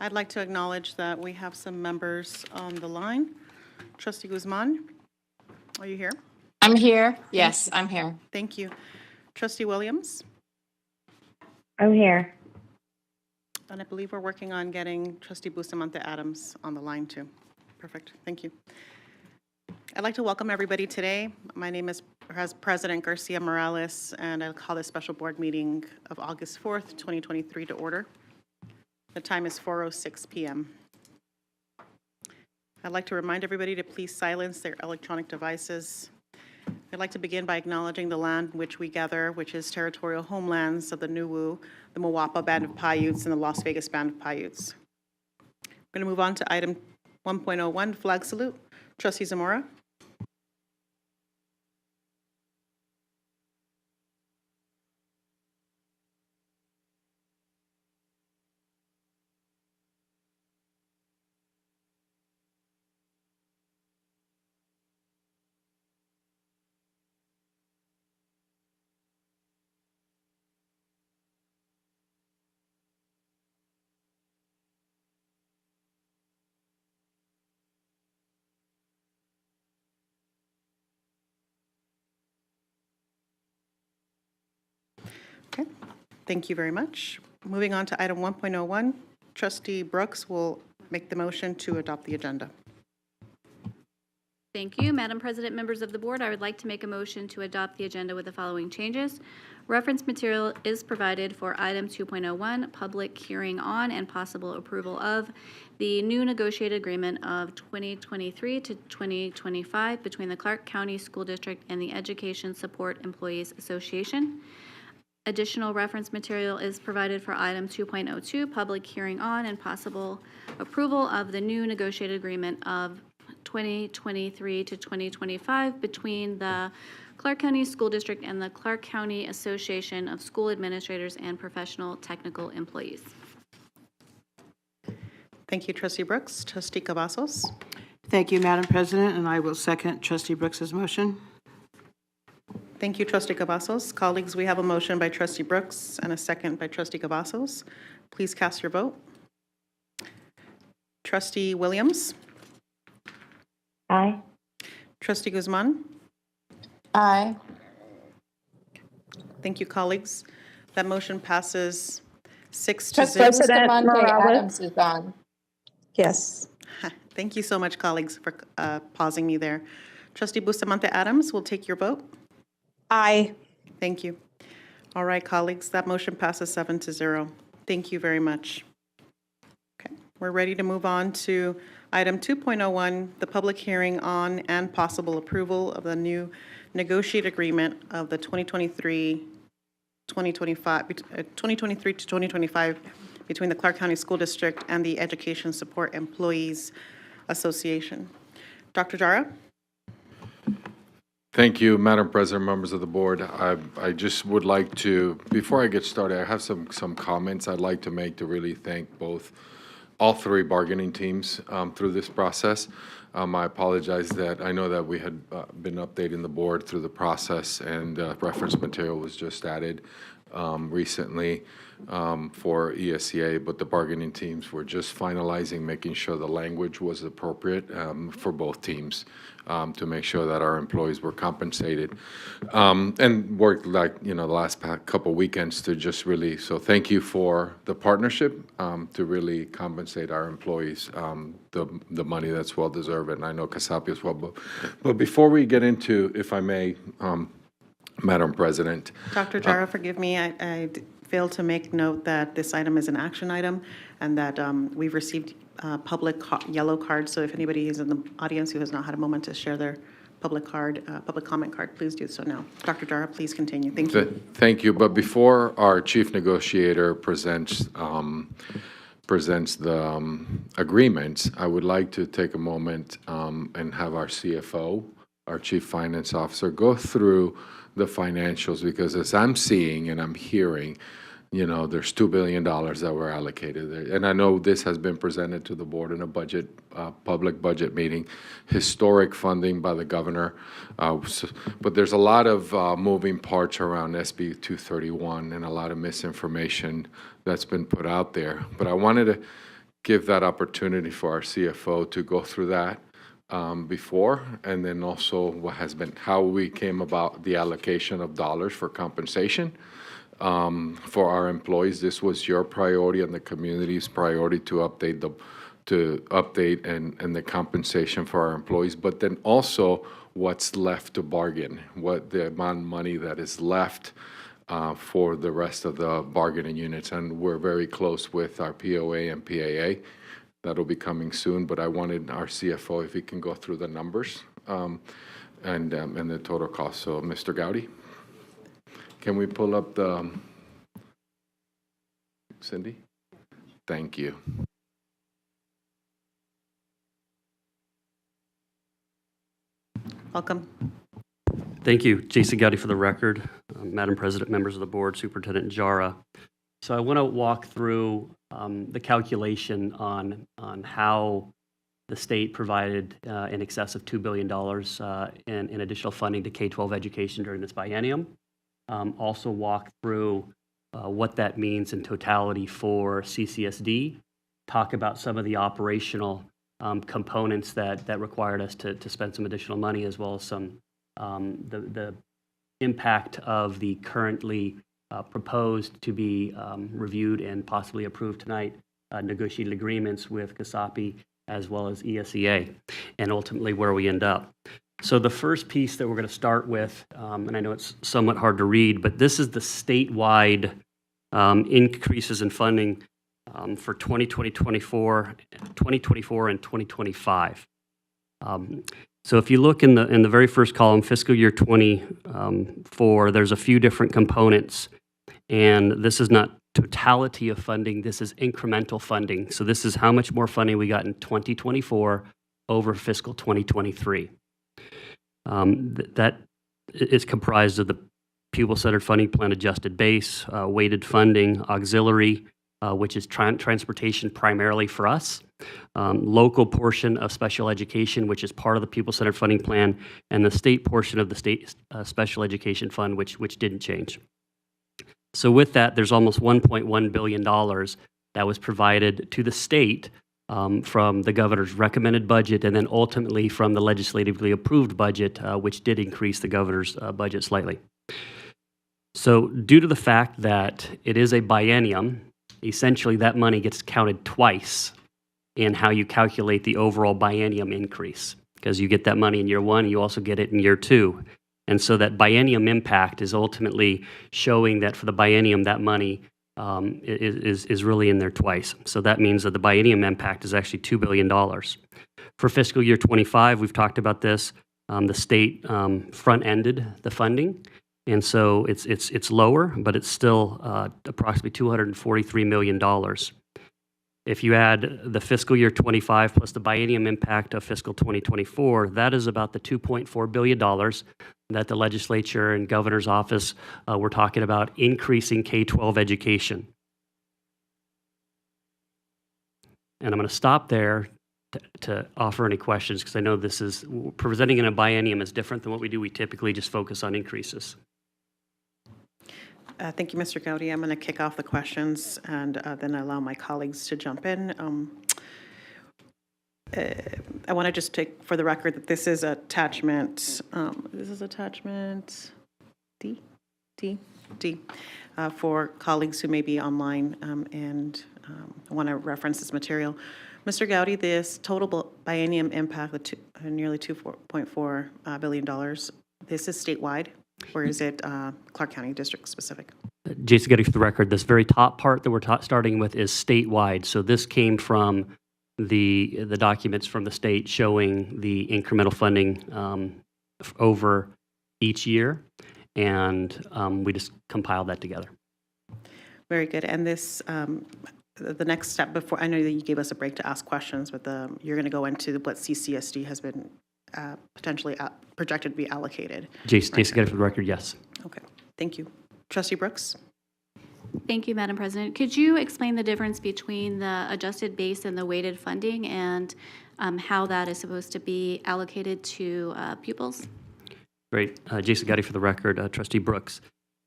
I'd like to acknowledge that we have some members on the line. Trustee Guzman, are you here? I'm here. Yes, I'm here. Thank you. Trustee Williams? I'm here. And I believe we're working on getting Trustee Bustamante Adams on the line too. Perfect, thank you. I'd like to welcome everybody today. My name is President Garcia Morales, and I'll call this special board meeting of August 4th, 2023 to order. The time is 4:06 p.m. I'd like to remind everybody to please silence their electronic devices I'd like to begin by acknowledging the land in which we gather, which is territorial homelands of the Nuwu, the Mawapa Band of Paiutes, and the Las Vegas Band of Paiutes. We're going to move on to item 1.01, flag salute. Trustee Zamora. Okay, thank you very much. Moving on to item 1.01, Trustee Brooks will make the motion to adopt the agenda. Thank you. Madam President, members of the board, I would like to make a motion to adopt the agenda with the following changes. Reference material is provided for item 2.01, public hearing on and possible approval of the new negotiated agreement of 2023 to 2025 between the Clark County School District and the Education Support Employees Association. Additional reference material is provided for item 2.02, public hearing on and possible approval of the new negotiated agreement of 2023 to 2025 between the Clark County School District and the Clark County Association of School Administrators and Professional Technical Employees. Thank you, Trustee Brooks. Trustee Cavazos. Thank you, Madam President, and I will second Trustee Brooks's motion. Thank you, Trustee Cavazos. Colleagues, we have a motion by Trustee Brooks and a second by Trustee Cavazos. Please cast your vote. Trustee Williams. Aye. Trustee Guzman. Aye. Thank you, colleagues. That motion passes 6-0. Trustee President Bustamante Morales. Adams is on. Yes. Thank you so much, colleagues, for pausing me there. Trustee Bustamante Adams will take your vote. Aye. Thank you. All right, colleagues, that motion passes 7-0. Thank you very much. Okay, we're ready to move on to item 2.01, the public hearing on and possible approval of the new negotiated agreement of the 2023 to 2025 between the Clark County School District and the Education Support Employees Association. Dr. Jara? Thank you, Madam President, members of the board. I just would like to, before I get started, I have some comments I'd like to make to really thank all three bargaining teams through this process. I apologize that I know that we had been updating the board through the process, and reference material was just added recently for ESEA, but the bargaining teams were just finalizing, making sure the language was appropriate for both teams to make sure that our employees were compensated, and worked the last couple weekends to just really, so thank you for the partnership to really compensate our employees the money that's well deserved, and I know KASAPI as well. But before we get into, if I may, Madam President. Dr. Jara, forgive me, I failed to make note that this item is an action item and that we've received public yellow cards. So if anybody is in the audience who has not had a moment to share their public comment card, please do so now. Dr. Jara, please continue. Thank you. Thank you. But before our chief negotiator presents the agreements, I would like to take a moment and have our CFO, our chief finance officer, go through the financials, because as I'm seeing and I'm hearing, there's $2 billion that were allocated there. And I know this has been presented to the board in a public budget meeting, historic funding by the governor. But there's a lot of moving parts around SB 231 and a lot of misinformation that's been put out there. But I wanted to give that opportunity for our CFO to go through that before, and then also how we came about the allocation of dollars for compensation for our employees. This was your priority and the community's priority to update and the compensation for our employees, but then also what's left to bargain, what the amount of money that is left for the rest of the bargaining units. And we're very close with our POA and PAA That'll be coming soon, but I wanted our CFO, if he can go through the numbers and the total cost. So, Mr. Gowdy, can we pull up the, Cindy? Thank you. Welcome. Thank you. Jason Gowdy for the record. Madam President, members of the board, Superintendent Jara. So I want to walk through the calculation on how the state provided in excess of $2 billion in additional funding to K-12 education during this biennium. Also walk through what that means in totality for CCSD, talk about some of the operational components that required us to spend some additional money, as well as some the impact of the currently proposed to be reviewed and possibly approved tonight negotiated agreements with KASAPI as well as ESEA, and ultimately where we end up. So the first piece that we're going to start with, and I know it's somewhat hard to read, but this is the statewide increases in funding for 2024, and 2025. So if you look in the very first column, fiscal year 24, there's a few different components, and this is not totality of funding, this is incremental funding. So this is how much more funding we got in 2024 over fiscal 2023. That is comprised of the pupil-centered funding plan adjusted base, weighted funding, auxiliary, which is transportation primarily for us, local portion of special education, which is part of the pupil-centered funding plan, and the state portion of the state special education fund, which didn't change. So with that, there's almost $1.1 billion that was provided to the state from the governor's recommended budget, and then ultimately from the legislatively approved budget, which did increase the governor's budget slightly. So due to the fact that it is a biennium, essentially that money gets counted twice in how you calculate the overall biennium increase, because you get that money in year one, you also get it in year two. And so that biennium impact is ultimately showing that for the biennium, that money is really in there twice. So that means that the biennium impact is actually $2 billion. For fiscal year 25, we've talked about this, the state front-ended the funding. And so it's lower, but it's still approximately $243 million. If you add the fiscal year 25 plus the biennium impact of fiscal 2024, that is about the $2.4 billion that the legislature and governor's office were talking about increasing K-12 education. And I'm going to stop there to offer any questions, because I know this is, presenting in a biennium is different than what we do. We typically just focus on increases. Thank you, Mr. Gowdy. I'm going to kick off the questions and then allow my colleagues to jump in. I want to just take for the record that this is attachment, D, for colleagues who may be online and want to reference this material. Mr. Gowdy, this total biennium impact of nearly $2.4 billion, this is statewide, or is it Clark County District specific? Jason Getty for the record, this very top part that we're starting with is statewide. So this came from the documents from the state showing the incremental funding over each year, and we just compiled that together. Very good. And this, the next step before, I know that you gave us a break to ask questions, but you're going to go into what CCSD has been potentially projected to be allocated. Jason Getty for the record, yes. Okay, thank you. Trustee Brooks? Thank you, Madam President. Could you explain the difference between the adjusted base and the weighted funding, and how that is supposed to be allocated to pupils? Great. Jason Getty for the record, Trustee Brooks.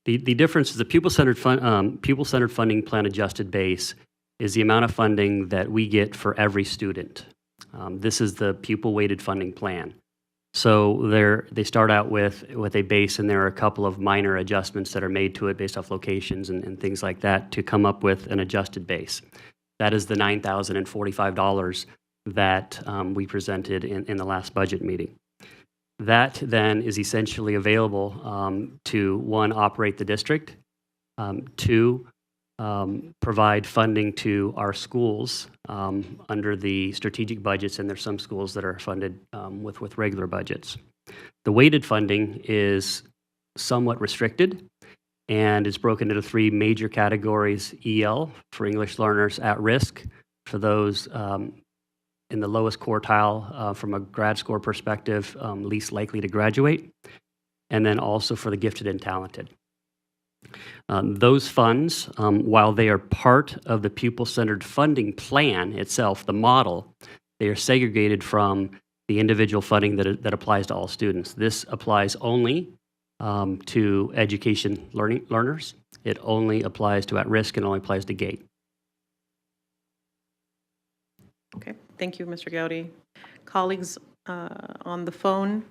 The difference is the pupil-centered funding plan adjusted base is the amount of funding that we get for every student. This is the pupil-weighted funding plan. So they start out with a base, and there are a couple of minor adjustments that are made to it based off locations and things like that to come up with an adjusted base. That is the $9,045 that we presented in the last budget meeting. That then is essentially available to, one, operate the district, two, provide funding to our schools under the strategic budgets, and there's some schools that are funded with regular budgets. The weighted funding is somewhat restricted and is broken into three major categories: EL, for English learners at risk, for those in the lowest quartile from a grad score perspective, least likely to graduate, and then also for the gifted and talented. Those funds, while they are part of the pupil-centered funding plan itself, the model, they are segregated from the individual funding that applies to all students. This applies only to education learners. It only applies to at-risk and only applies to GATE. Okay, thank you, Mr. Gowdy. Colleagues on the phone,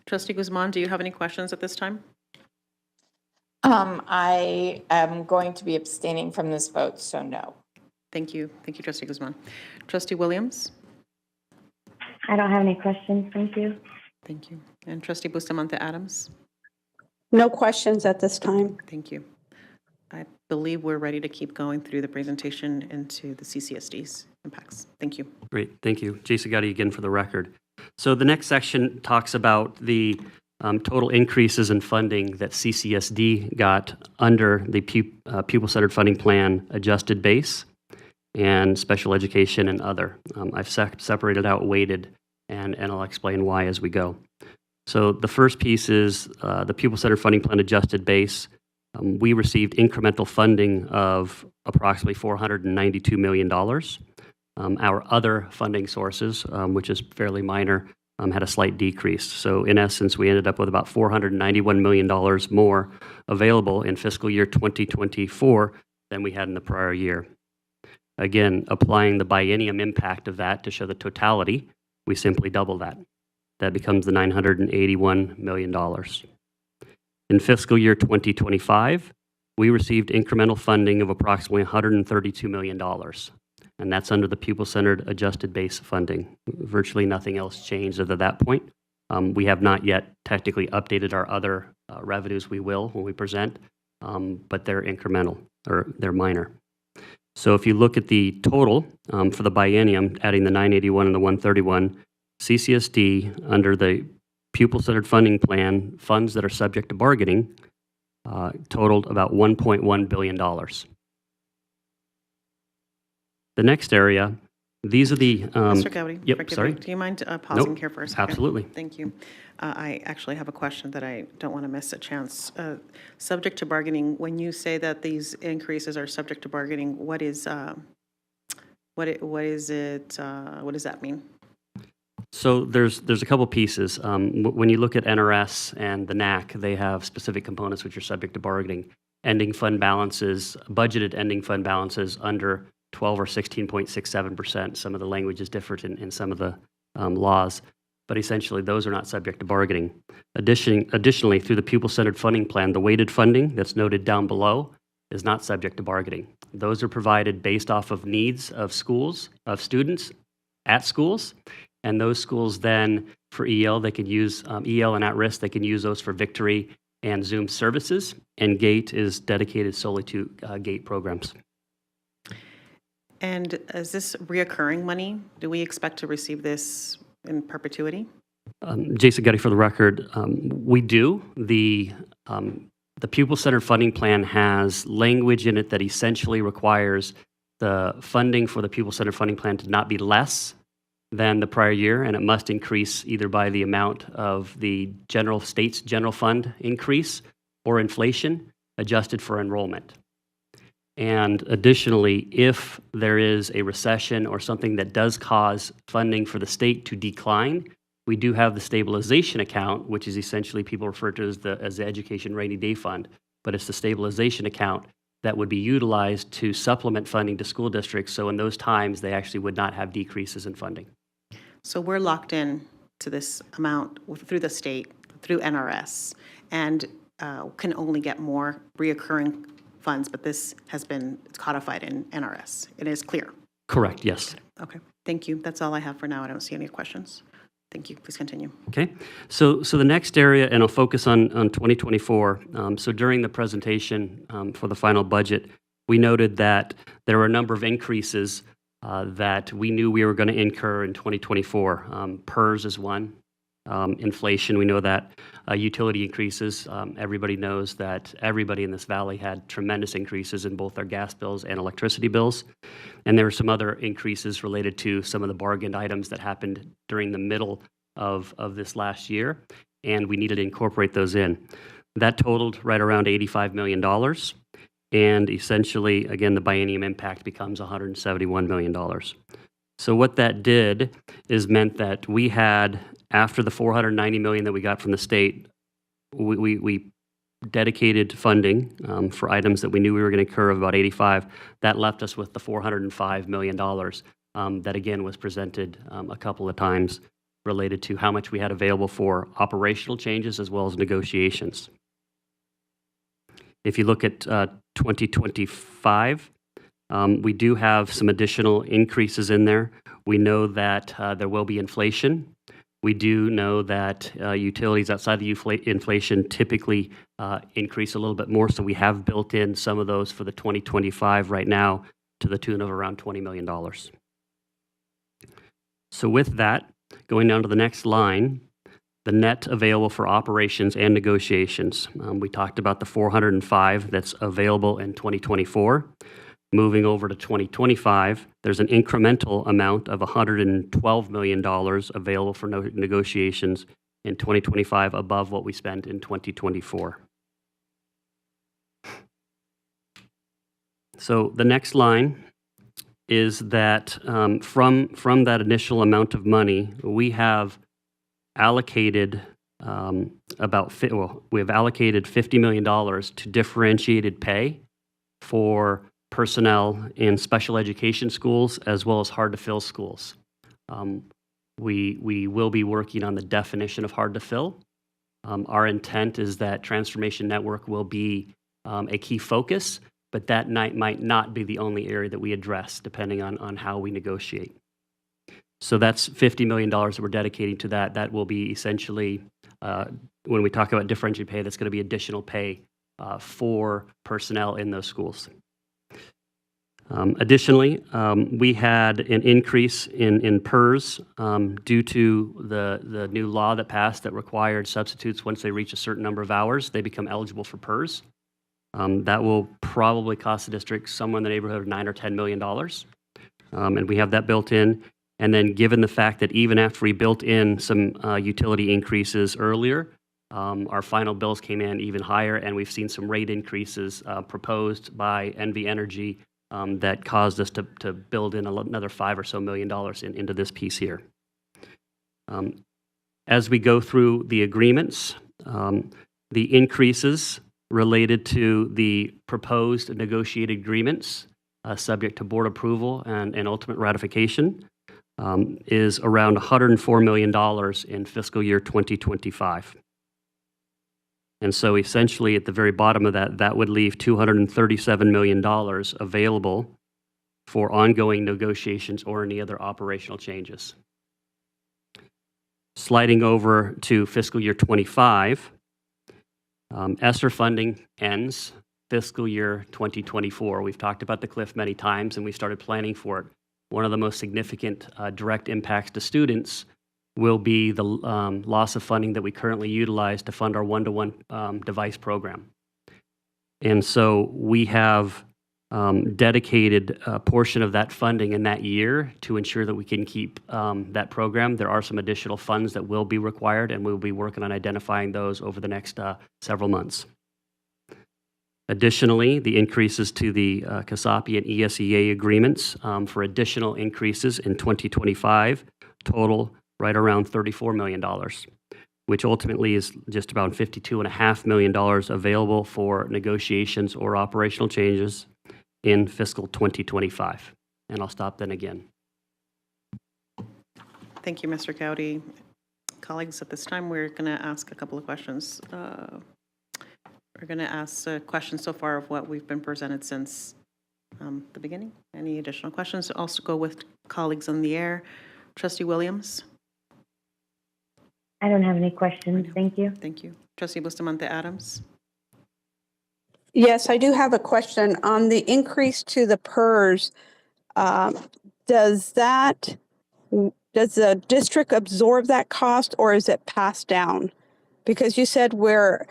Trustee Guzman, do you have any questions at this time? I am going to be abstaining from this vote, so no. Thank you, Trustee Guzman. Trustee Williams? I don't have any questions. Thank you. Thank you. And Trustee Bustamante Adams? No questions at this time. Thank you. I believe we're ready to keep going through the presentation into the CCSD's impacts. Thank you. Great, thank you. Jason Gotti again for the record. So the next section talks about the total increases in funding that CCSD got under the pupil-centered funding plan adjusted base and special education and other. I've separated out weighted, and I'll explain why as we go. So the first piece is the pupil-centered funding plan adjusted base. We received incremental funding of approximately $492 million. Our other funding sources, which is fairly minor, had a slight decrease. So in essence, we ended up with about $491 million more available in fiscal year 2024 than we had in the prior year. Again, applying the biennium impact of that to show the totality, we simply double that. That becomes the $981 million. In fiscal year 2025, we received incremental funding of approximately $132 million. And that's under the pupil-centered adjusted base funding. Virtually nothing else changed at that point. We have not yet technically updated our other revenues. We will when we present, but they're incremental, or they're minor. So if you look at the total for the biennium, adding the 981 and the 131, CCSD, under the pupil-centered funding plan, funds that are subject to bargaining, totaled about $1.1 billion. The next area, these are the... Mr. Gowdy, Yep, forgive sorry. me. Do you mind pausing Nope, here for a second? absolutely. Thank you. I actually have a question that I don't want to miss a chance. Subject to bargaining, when you say that these increases are subject to bargaining, what does that mean? So there's a couple pieces. When you look at NRS and the NAC, they have specific components which are subject to bargaining. Ending fund balances, budgeted ending fund balances under 12 or 16.67%. Some of the language is different in some of the laws, but essentially those are not subject to bargaining. Additionally, through the pupil-centered funding plan, the weighted funding that's noted down below is not subject to bargaining. Those are provided based off of needs of schools, of students at schools, and those schools then, for EL, they can use EL and at-risk, they can use those for Victory and Zoom services, and GATE is dedicated solely to GATE programs. And is this reoccurring money? Do we expect to receive this in perpetuity? Jason Getty for the record, we do. The pupil-centered funding plan has language in it that essentially requires the funding for the pupil-centered funding plan to not be less than the prior year, and it must increase either by the amount of the state's general fund increase or inflation adjusted for enrollment. And additionally, if there is a recession or something that does cause funding for the state to decline, we do have the stabilization account, which is essentially people refer to as the education rainy day fund, but it's the stabilization account that would be utilized to supplement funding to school districts. So in those times, they actually would not have decreases in funding. So we're locked in to this amount through the state, through NRS, and can only get more reoccurring funds, but this has been codified in NRS. It is clear. Correct, yes. Okay, thank you. That's all I have for now. I don't see any questions. Thank you. Please continue. Okay, so the next area, and I'll focus on 2024. So during the presentation for the final budget, we noted that there were a number of increases that we knew we were going to incur in 2024. PERS is one. Inflation, we know that. Utility increases. Everybody knows that everybody in this valley had tremendous increases in both their gas bills and electricity bills. And there were some other increases related to some of the bargained items that happened during the middle of this last year, and we needed to incorporate those in. That totaled right around $85 million. And essentially, again, the biennium impact becomes $171 million. So what that did is meant that we had, after the $490 million that we got from the state, we dedicated funding for items that we knew we were going to incur of about 85. That left us with the $405 million that, again, was presented a couple of times related to how much we had available for operational changes as well as negotiations. If you look at 2025, we do have some additional increases in there. We know that there will be inflation. We do know that utilities outside the inflation typically increase a little bit more, so we have built in some of those for the 2025 right now to the tune of around $20 million. So with that, going down to the next line, the net available for operations and negotiations. We talked about the 405 that's available in 2024. Moving over to 2025, there's an incremental amount of $112 million available for negotiations in 2025 above what we spent in 2024. So the next line is that from that initial amount of money, we have allocated we have allocated $50 million to differentiated pay for personnel in special education schools as well as hard-to-fill schools. We will be working on the definition of hard-to-fill. Our intent is that Transformation Network will be a key focus, but that might not be the only area that we address, depending on how we negotiate. So that's $50 million that we're dedicating to that. That will be essentially, when we talk about differentiated pay, that's going to be additional pay for personnel in those schools. Additionally, we had an increase in PERS due to the new law that passed that required substitutes, once they reach a certain number of hours, they become eligible for PERS. That will probably cost the district somewhere in the neighborhood of $9 or $10 million. And we have that built in. And then given the fact that even after we built in some utility increases earlier, our final bills came in even higher, and we've seen some rate increases proposed by NV Energy that caused us to build in another $5 or so million into this piece here. As we go through the agreements, the increases related to the proposed negotiated agreements, subject to board approval and ultimate ratification, is around $104 million in fiscal year 2025. And so essentially at the very bottom of that would leave $237 million available for ongoing negotiations or any other operational changes. Sliding over to fiscal year 25, ESSER funding ends fiscal year 2024. We've talked about the cliff many times, and we started planning for it. One of the most significant direct impacts to students will be the loss of funding that we currently utilize to fund our one-to-one device program. And so we have dedicated a portion of that funding in that year to ensure that we can keep that program. There are some additional funds that will be required, and we'll be working on identifying those over the next several months. Additionally, the increases to the KASAPI and ESEA agreements for additional increases in 2025 total right around $34 million, which ultimately is just about $52.5 million available for negotiations or operational changes in fiscal 2025. And I'll stop then again. Thank you, Mr. Gowdy. Colleagues, at this time, we're going to ask a couple of questions. We're going to ask questions so far of what we've been presented since the beginning. Any additional questions? Also go with colleagues on the air. Trustee Williams? I don't have any questions. Thank you. Thank you. Trustee Bustamante Adams? Yes, I do have a question on the increase to the PERS. Does the district absorb that cost or is it passed down? Because you said we're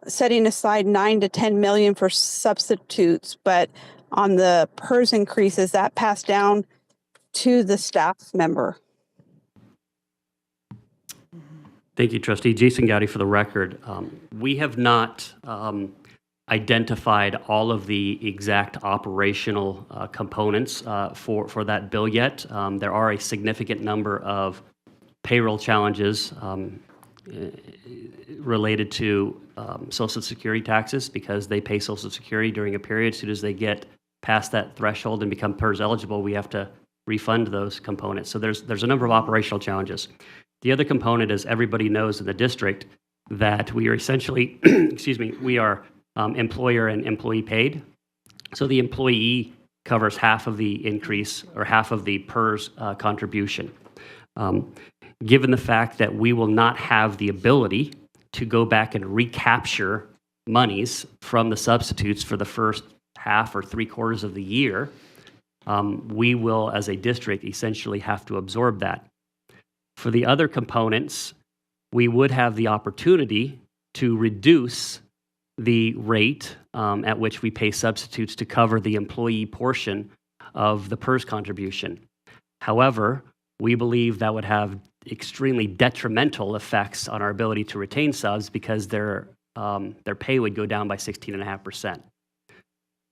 setting aside 9 to 10 million for substitutes, but on the PERS increase, is that passed down to the staff member? Thank you, Trustee. Jason Gowdy for the record. We have not identified all of the exact operational components for that bill yet. There are a significant number of payroll challenges related to Social Security taxes because they pay Social Security during a period. As soon as they get past that threshold and become PERS eligible, we have to refund those components. So there's a number of operational challenges. The other component is everybody knows in the district that we are essentially, excuse me, we are employer and employee paid. So the employee covers half of the increase or half of the PERS contribution. Given the fact that we will not have the ability to go back and recapture monies from the substitutes for the first half or 3/4 of the year, we will, as a district, essentially have to absorb that. For the other components, we would have the opportunity to reduce the rate at which we pay substitutes to cover the employee portion of the PERS contribution. However, we believe that would have extremely detrimental effects on our ability to retain subs because their pay would go down by 16.5%.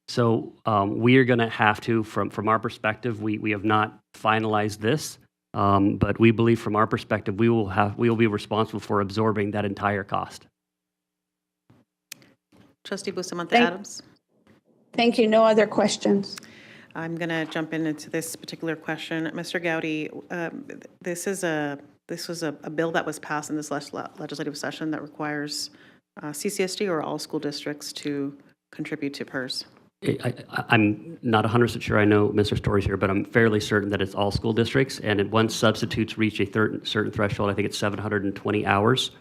So we are going to have to, from our perspective, we have not finalized this, but we believe from our perspective we will be responsible for absorbing that entire cost. Trustee Bustamante Adams. Thank you. No other questions. I'm going to jump into this particular question. Mr. Gowdy, this was a bill that was passed in this legislative session that requires CCSD or all school districts to contribute to PERS. I'm not 100% sure I know Mr. Story's here, but I'm fairly certain that it's all school districts. And once substitutes reach a certain threshold, I think it's 720 hours.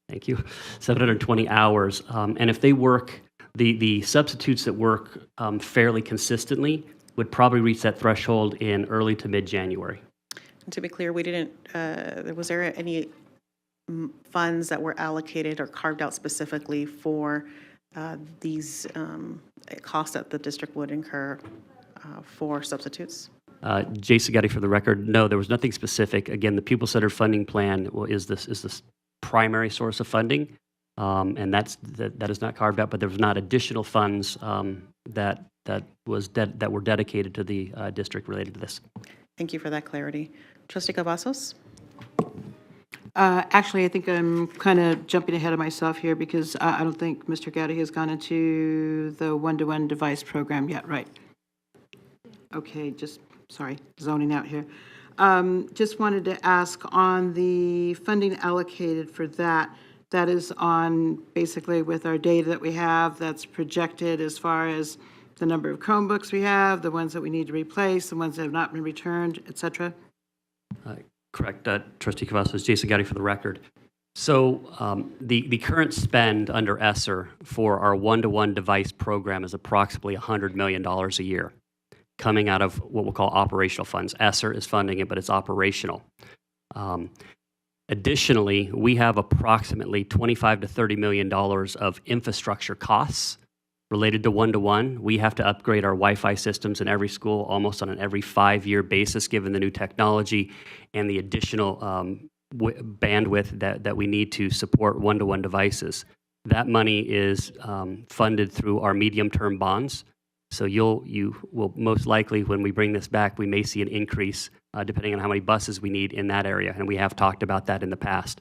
Thank you. 720 hours. And if they work, the substitutes that work fairly consistently would probably reach that threshold in early to mid-January. And to be clear, we didn't, was there any funds that were allocated or carved out specifically for these costs that the district would incur for substitutes? Jason Gowdy for the record, no, there was nothing specific. Again, the pupil-centered funding plan is this primary source of funding, and that is not carved out, but there was not additional funds that were dedicated to the district related to this. Thank you for that clarity. Trustee Cavazos? Actually, I think I'm kind of jumping ahead of myself here because I don't think Mr. Gowdy has gone into the one-to-one device program yet, right? Okay, sorry, zoning out here. Just wanted to ask on the funding allocated for that is on basically with our data that we have that's projected as far as the number of Chromebooks we have, the ones that we need to replace, the ones that have not been returned, et cetera? Correct, Trustee Cavazos, Jason Gowdy for the record. So the current spend under ESSER for our one-to-one device program is approximately $100 million a year, coming out of what we'll call operational funds. ESSER is funding it, but it's operational. Additionally, we have approximately $25 to $30 million of infrastructure costs related to one-to-one. We have to upgrade our Wi-Fi systems in every school almost on an every 5-year basis, given the new technology and the additional bandwidth that we need to support one-to-one devices. That money is funded through our medium-term bonds. So you will most likely, when we bring this back, we may see an increase depending on how many buses we need in that area, and we have talked about that in the past.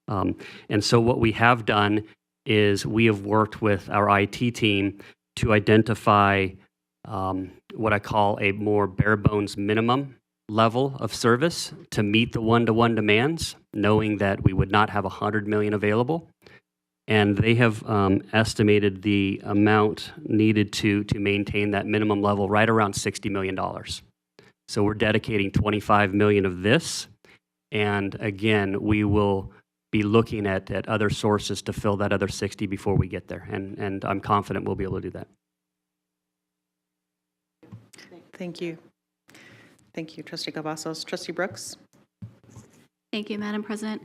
And so what we have done is we have worked with our IT team to identify what I call a more bare bones minimum level of service to meet the one-to-one demands, knowing that we would not have 100 million available. And they have estimated the amount needed to maintain that minimum level right around $60 million. So we're dedicating 25 million of this. And again, we will be looking at other sources to fill that other 60 before we get there. And I'm confident we'll be able to do that. Thank you. Thank you, Trustee Cavazos. Trustee Brooks? Thank you, Madam President.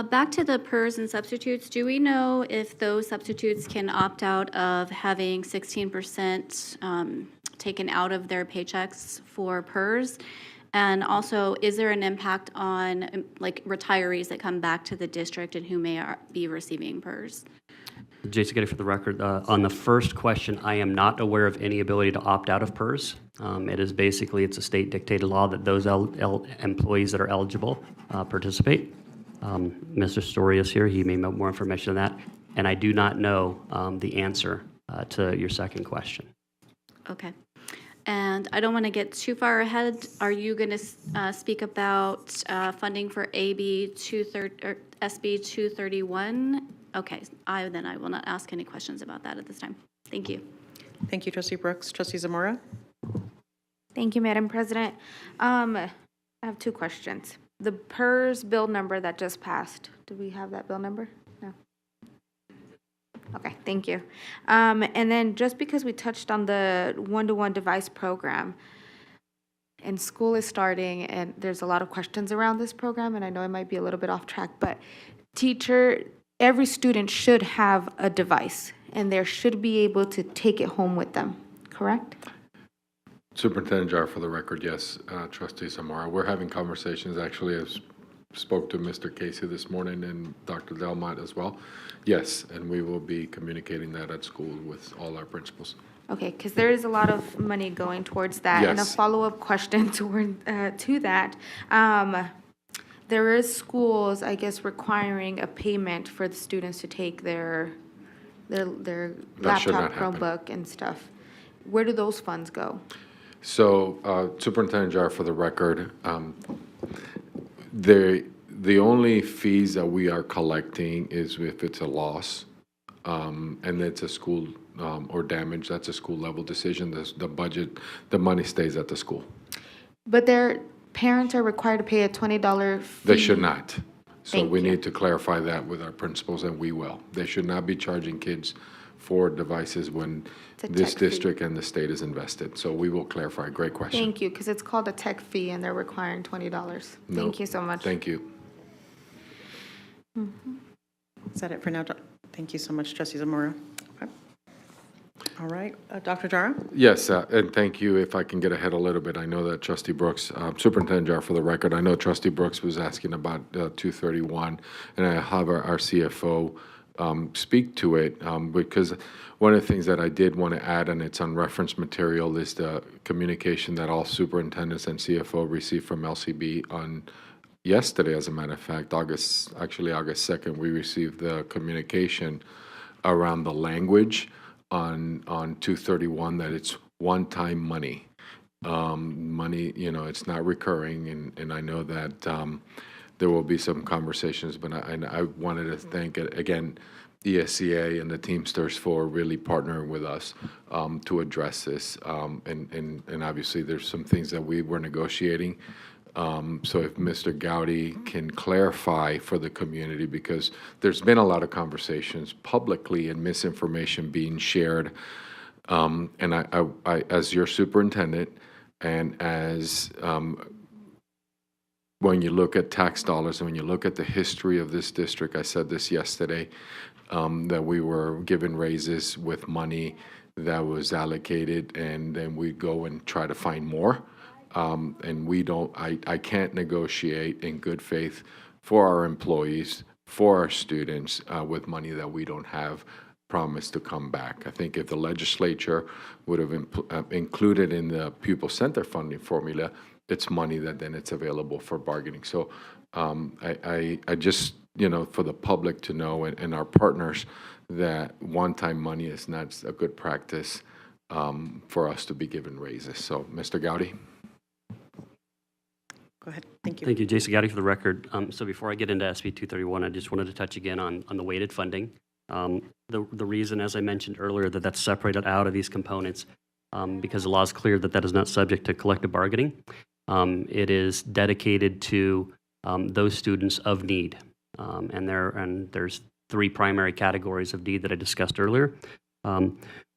Back to the PERS and substitutes, do we know if those substitutes can opt out of having 16% taken out of their paychecks for PERS? And also, is there an impact on like retirees that come back to the district and who may be receiving PERS? Jason, get it for the record. On the first question, I am not aware of any ability to opt out of PERS. It is basically, it's a state dictated law that those employees that are eligible participate. Mr. Story is here. He may know more information on that. And I do not know the answer to your second question. Okay. And I don't want to get too far ahead. Are you going to speak about funding for SB 231? Okay, I will not ask any questions about that at this time. Thank you. Thank you, Trustee Brooks. Trustee Zamora? Thank you, Madam President. I have two questions. The PERS bill number that just passed, do we have that bill number? No. Okay, thank you. And then just because we touched on the one-to-one device program, and school is starting, and there's a lot of questions around this program, and I know it might be a little bit off track, but every student should have a device, and they should be able to take it home with them, correct? Superintendent Jar, for the record, yes. Trustee Zamora, we're having conversations. Actually, I spoke to Mr. Casey this morning and Dr. Delmont as well. Yes, and we will be communicating that at school with all our principals. Okay, because there is a lot of money going towards that. And a Yes. follow-up question to that. There is schools, I guess, requiring a payment for the students to take their That should laptop, not happen. Chromebook and stuff. Where do those funds go? So, Superintendent Jar, for the record, the only fees that we are collecting is if it's a loss, and it's a school, or damage, that's a school level decision. The budget, the money stays at the school. But their parents are required to pay a $20 fee. They should not. So Thank we you. need to clarify that with our principals, and we will. They should not be charging kids for devices when It's a this tech fee. district and the state is invested. So we will clarify. Great question. Thank you, because it's called a tech fee and they're requiring $20. No, Thank you so much. Thank you. Is that it for now? Thank you so much, Trustee Zamora. Okay. All right, Dr. Jara? Yes, and thank you. If I can get ahead a little bit, I know that Trustee Brooks, Superintendent Jar, for the record, I know Trustee Brooks was asking about 231, and I have our CFO speak to it, because one of the things that I did want to add, and it's on reference material, is the communication that all superintendents and CFO received from LCB on yesterday, as a matter of fact, August 2nd, we received the communication around the language on 231, that it's one-time money. Money, it's not recurring, and I know that there will be some conversations, but I wanted to thank, again, ESEA and the Teamsters for really partnering with us to address this. And obviously, there's some things that we were negotiating. So if Mr. Gowdy can clarify for the community, because there's been a lot of conversations publicly and misinformation being shared. And I, as your superintendent, and as when you look at tax dollars and when you look at the history of this district, I said this yesterday, that we were given raises with money that was allocated, and then we go and try to find more. And we don't, I can't negotiate in good faith for our employees, for our students, with money that we don't have promised to come back. I think if the legislature would have included in the pupil center funding formula, it's money that then it's available for bargaining. So I just, for the public to know, and our partners, that one-time money is not a good practice for us to be given raises. So, Mr. Gowdy? Go ahead. Thank you. Thank you, Jason Gowdy, for the record. So before I get into SB 231, I just wanted to touch again on the weighted funding. The reason, as I mentioned earlier, that that's separated out of these components, because the law is clear that that is not subject to collective bargaining. It is dedicated to those students of need. and there's 3 primary categories of need that I discussed earlier.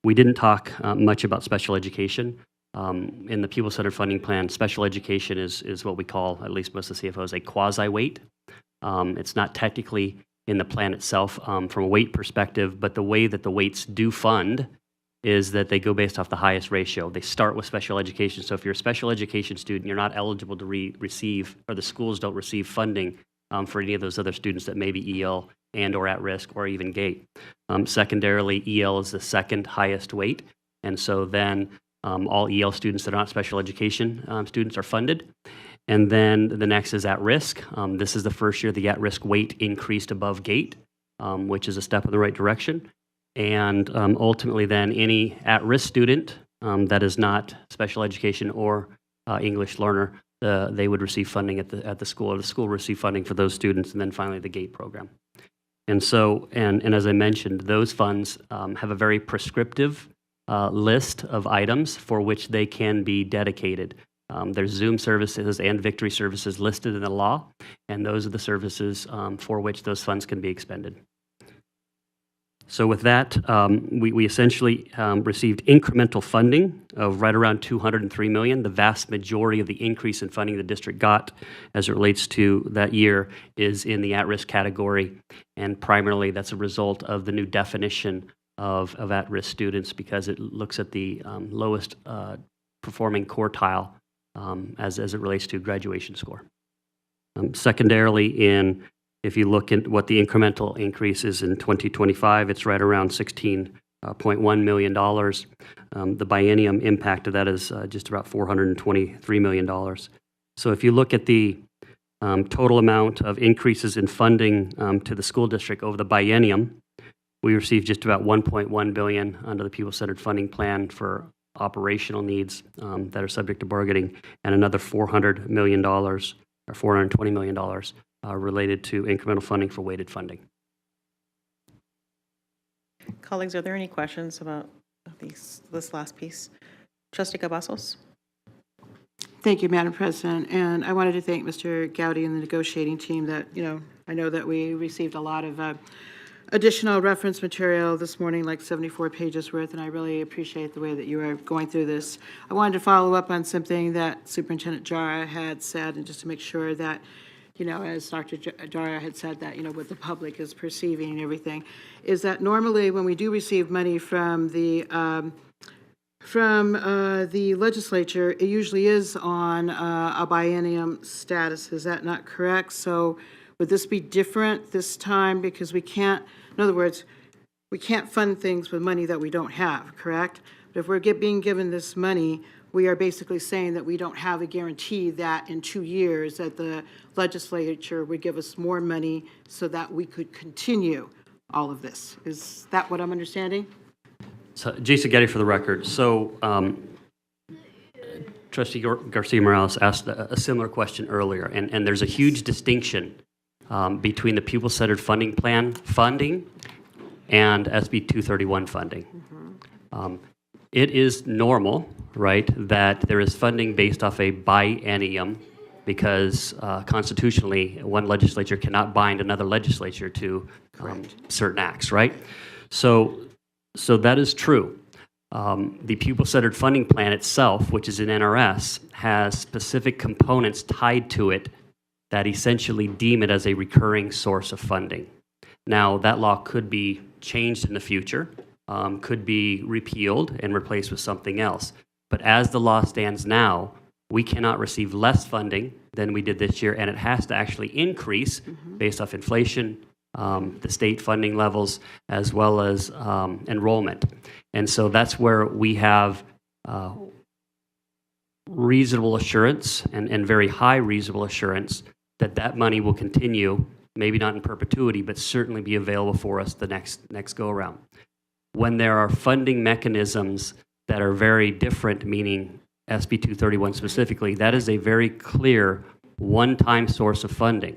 We didn't talk much about special education. In the pupil-centered funding plan, special education is what we call, at least most of the CFOs, a quasi-weight. It's not technically in the plan itself from a weight perspective, but the way that the weights do fund is that they go based off the highest ratio. They start with special education. So if you're a special education student, you're not eligible to receive, or the schools don't receive funding for any of those other students that may be EL and or at risk or even GATE. Secondarily, EL is the second highest weight. And so then all EL students that are not special education students are funded. And then the next is at risk. This is the first year the at-risk weight increased above GATE, which is a step in the right direction. And ultimately then any at-risk student that is not special education or English learner, they would receive funding at the school, or the school would receive funding for those students, and then finally the GATE program. And so, and as I mentioned, those funds have a very prescriptive list of items for which they can be dedicated. There's Zoom services and Victory services listed in the law, and those are the services for which those funds can be expended. So with that, we essentially received incremental funding of right around $203 million. The vast majority of the increase in funding the district got as it relates to that year is in the at-risk category, and primarily that's a result of the new definition of at-risk students, because it looks at the lowest performing quartile as it relates to graduation score. Secondarily, if you look at what the incremental increase is in 2025, it's right around $16.1 million. The biennium impact of that is just about $423 million. So if you look at the total amount of increases in funding to the school district over the biennium, we received just about $1.1 billion under the pupil-centered funding plan for operational needs that are subject to bargaining, and another $400 million or $420 million related to incremental funding for weighted funding. Colleagues, are there any questions about this last piece? Trustee Cavazos? Thank you, Madam President. And I wanted to thank Mr. Gowdy and the negotiating team that, I know that we received a lot of additional reference material this morning, like 74 pages worth, and I really appreciate the way that you are going through this. I wanted to follow up on something that Superintendent Jara had said, and just to make sure that, as Dr. Jara had said, that, what the public is perceiving and everything, is that normally when we do receive money from the legislature, it usually is on a biennium status. Is that not correct? So would this be different this time, because we can't, in other words, we can't fund things with money that we don't have, correct? But if we're being given this money, we are basically saying that we don't have a guarantee that in 2 years that the legislature would give us more money so that we could continue all of this. Is that what I'm understanding? So, Jason Getty for the record. So, Trustee Garcia-Morales asked a similar question earlier, and there's a huge distinction between the pupil-centered funding plan funding and SB 231 funding. It is normal, right, that there is funding based off a biennium, because constitutionally, one legislature cannot bind another legislature to certain acts, right? So that is true. The pupil-centered funding plan itself, which is in NRS, has specific components tied to it that essentially deem it as a recurring source of funding. Now, that law could be changed in the future, could be repealed and replaced with something else. But as the law stands now, we cannot receive less funding than we did this year, and it has to actually increase based off inflation, the state funding levels, as well as enrollment. And so that's where we have reasonable assurance and very high reasonable assurance that that money will continue, maybe not in perpetuity, but certainly be available for us the next go-around. When there are funding mechanisms that are very different, meaning SB 231 specifically, that is a very clear one-time source of funding.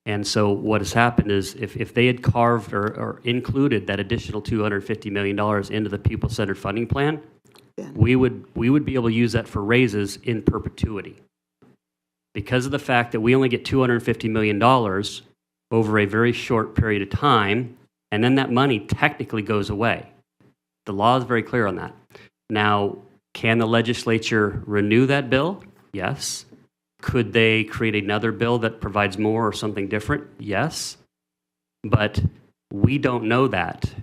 And so what has happened is if they had carved or included that additional $250 million into the pupil-centered funding plan, we would be able to use that for raises in perpetuity. Because of the fact that we only get $250 million over a very short period of time, and then that money technically goes away. The law is very clear on that. Now, can the legislature renew that bill? Yes. Could they create another bill that provides more or something different? Yes. But we don't know that.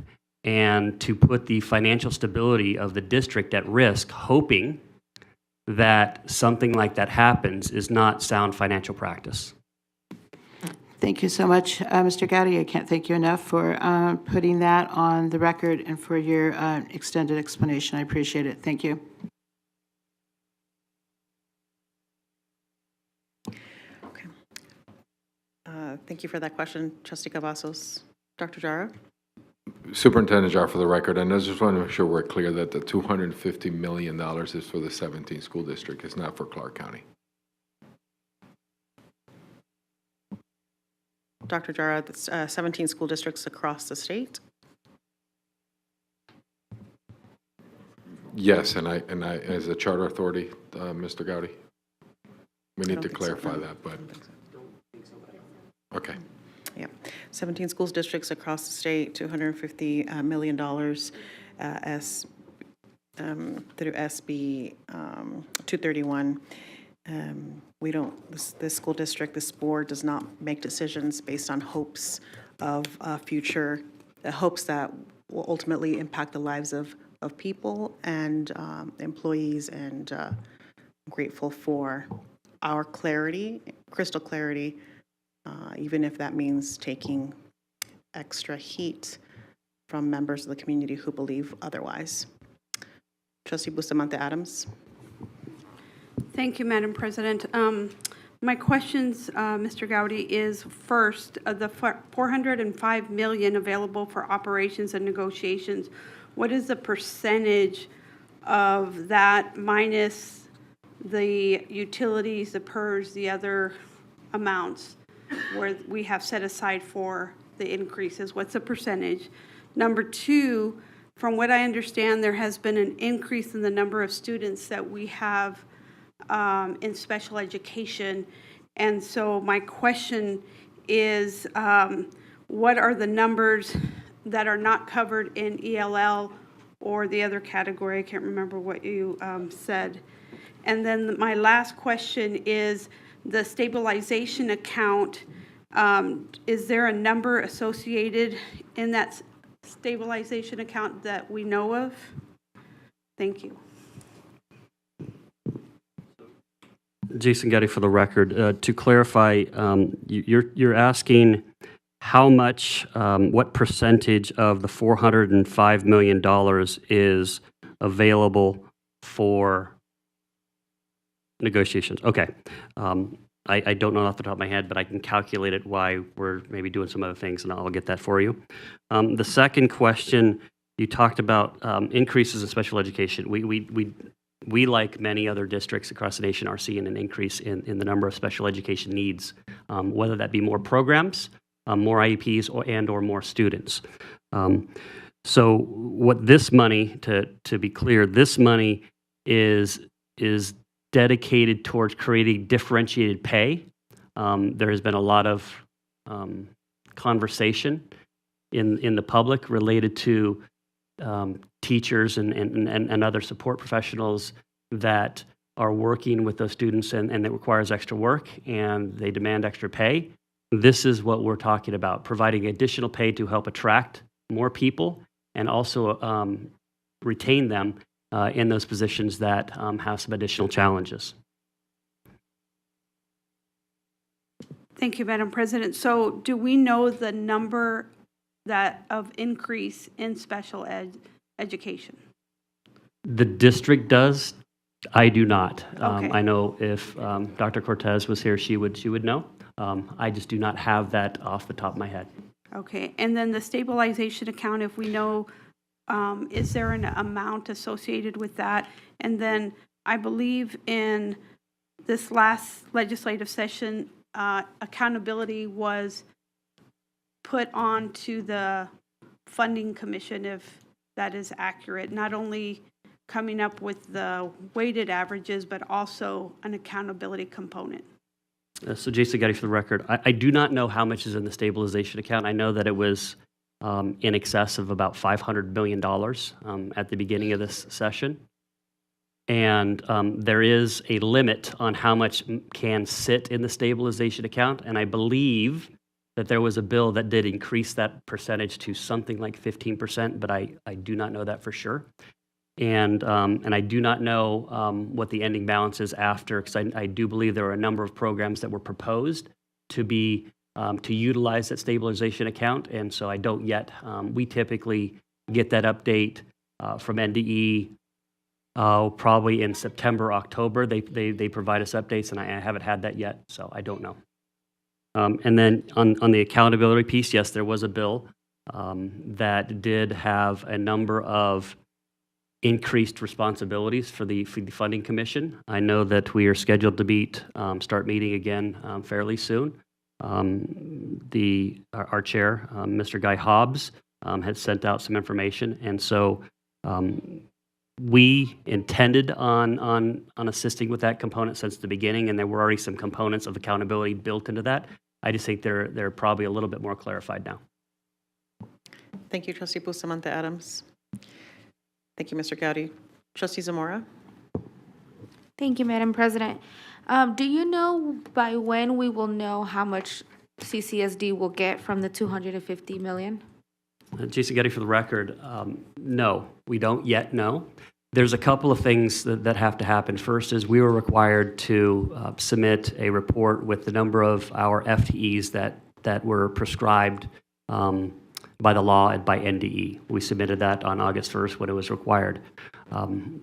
And to put the financial stability of the district at risk, hoping that something like that happens, is not sound financial practice. Thank you so much, Mr. Gowdy. I can't thank you enough for putting that on the record and for your extended explanation. I appreciate it. Thank you. Okay. Thank you for that question, Trustee Cavazos. Dr. Jara? Superintendent Jar, for the record, and I just want to make sure we're clear that the $250 million is for the 17 school district. It's not for Clark County. Dr. Jara, that's 17 school districts across the state. Yes, and I, as a charter authority, Mr. Gowdy, we need don't to think so, clarify no. that, but, okay. Yeah, 17 schools districts across the state, $250 million through SB 231. We don't, this school district, this board does not make decisions based on hopes of future, hopes that will ultimately impact the lives of people and employees, and I'm grateful for our clarity, crystal clarity, even if that means taking extra heat from members of the community who believe otherwise. Trustee Bustamante Adams. Thank you, Madam President. My questions, Mr. Gowdy, is first, the $405 million available for operations and negotiations. What is the percentage of that minus the utilities, the PERS, the other amounts where we have set aside for the increases? What's the percentage? Number two, from what I understand, there has been an increase in the number of students that we have in special education. And so my question is, what are the numbers that are not covered in ELL or the other category? I can't remember what you said. And then my last question is the stabilization account. Is there a number associated in that stabilization account that we know of? Thank you. Jason Getty, for the record, to clarify, you're asking how much, what percentage of the $405 million is available for negotiations? Okay. I don't know off the top of my head, but I can calculate it while we're maybe doing some other things, and I'll get that for you. The second question, you talked about increases in special education. We, like many other districts across the nation, are seeing an increase in the number of special education needs, whether that be more programs, more IEPs, or more students. So what this money, to be clear, this money is dedicated towards creating differentiated pay. There has been a lot of conversation in the public related to teachers and other support professionals that are working with those students and it requires extra work and they demand extra pay. This is what we're talking about, providing additional pay to help attract more people and also retain them in those positions that have some additional challenges. Thank you, Madam President. So do we know the number of increase in special education? The district does. I do not. Okay. I know if Dr. Cortez was here, she would know. I just do not have that off the top of my head. Okay, and then the stabilization account, if we know, is there an amount associated with that? And then I believe in this last legislative session, accountability was put on to the funding commission, if that is accurate, not only coming up with the weighted averages, but also an accountability component. So Jason Getty for the record. I do not know how much is in the stabilization account. I know that it was in excess of about $500 million at the beginning of this session. And there is a limit on how much can sit in the stabilization account. And I believe that there was a bill that did increase that percentage to something like 15%, but I do not know that for sure. And I do not know what the ending balance is after, because I do believe there are a number of programs that were proposed to be to utilize that stabilization account, and so I don't yet. We typically get that update from NDE probably in September, October. They provide us updates, and I haven't had that yet, so I don't know. And then on the accountability piece, yes, there was a bill that did have a number of increased responsibilities for the funding commission. I know that we are scheduled to start meeting again fairly soon. Our chair, Mr. Guy Hobbs, had sent out some information, and so we intended on assisting with that component since the beginning, and there were already some components of accountability built into that. I just think they're probably a little bit more clarified now. Thank you, Trustee Bustamante Adams. Thank you, Mr. Gowdy. Trustee Zamora? Thank you, Madam President. Do you know by when we will know how much CCSD will get from the 250 million? Jason Getty for the record, no, we don't yet know. There's a couple of things that have to happen. First is we were required to submit a report with the number of our FTEs that were prescribed by the law and by NDE. We submitted that on August 1st when it was required.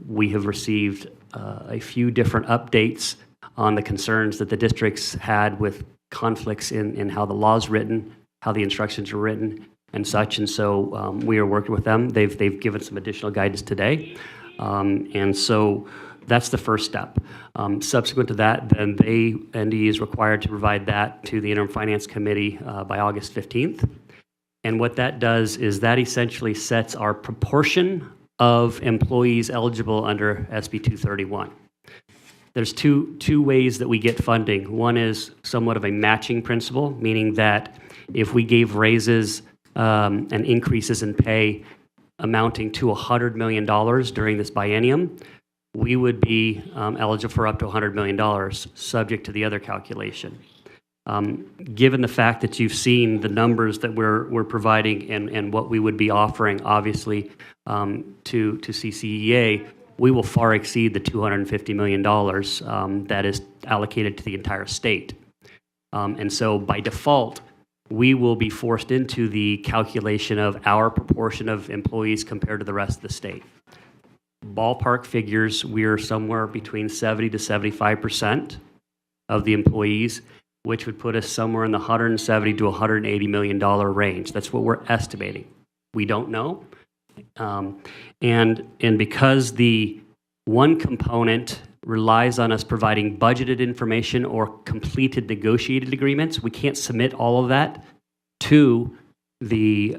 We have received a few different updates on the concerns that the districts had with conflicts in how the law is written, how the instructions are written, and such. And so we are working with them. They've given some additional guidance today. And so that's the first step. Subsequent to that, then NDE is required to provide that to the Interim Finance Committee by August 15th. And what that does is that essentially sets our proportion of employees eligible under SB 231. There's two ways that we get funding. One is somewhat of a matching principle, meaning that if we gave raises and increases in pay amounting to $100 million during this biennium, we would be eligible for up to $100 million, subject to the other calculation. Given the fact that you've seen the numbers that we're providing and what we would be offering, obviously, to CCEA, we will far exceed the $250 million that is allocated to the entire state. And so by default, we will be forced into the calculation of our proportion of employees compared to the rest of the state. Ballpark figures, we're somewhere between 70 to 75% of the employees, which would put us somewhere in the $170 to $180 million range. That's what we're estimating. We don't know. And because the one component relies on us providing budgeted information or completed negotiated agreements, we can't submit all of that to the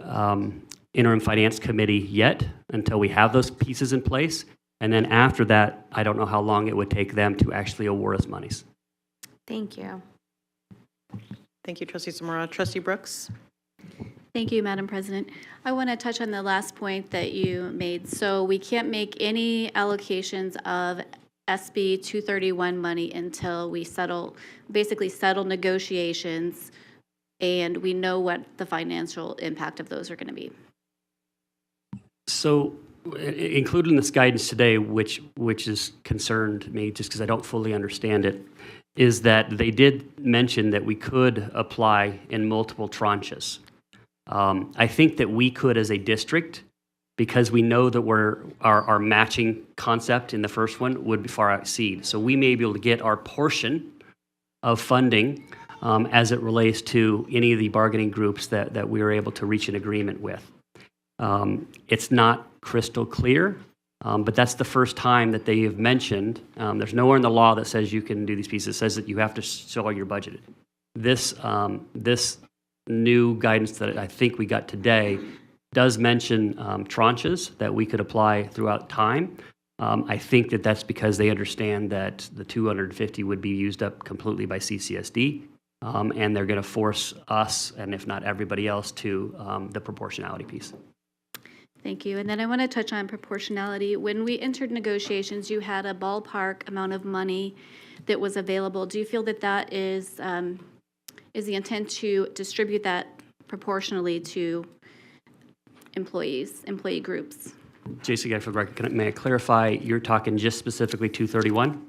Interim Finance Committee yet until we have those pieces in place. And then after that, I don't know how long it would take them to actually award us monies. Thank you. Thank you, Trustee Zamora. Trustee Brooks? Thank you, Madam President. I want to touch on the last point that you made. So we can't make any allocations of SB 231 money until we basically settle negotiations and we know what the financial impact of those are going to be. So included in this guidance today, which has concerned me just because I don't fully understand it, is that they did mention that we could apply in multiple tranches. I think that we could as a district, because we know that our matching concept in the first one would far exceed. So we may be able to get our portion of funding as it relates to any of the bargaining groups that we were able to reach an agreement with. It's not crystal clear, but that's the first time that they have mentioned. There's nowhere in the law that says you can do these pieces. It says that you have to show your budget. This new guidance that I think we got today does mention tranches that we could apply throughout time. I think that that's because they understand that the 250 would be used up completely by CCSD, and they're going to force us, and if not everybody else, to the proportionality piece. Thank you. And then I want to touch on proportionality. When we entered negotiations, you had a ballpark amount of money that was available. Do you feel that that is the intent to distribute that proportionally to employee groups? Jason, for the record, may I clarify, you're talking just specifically 231?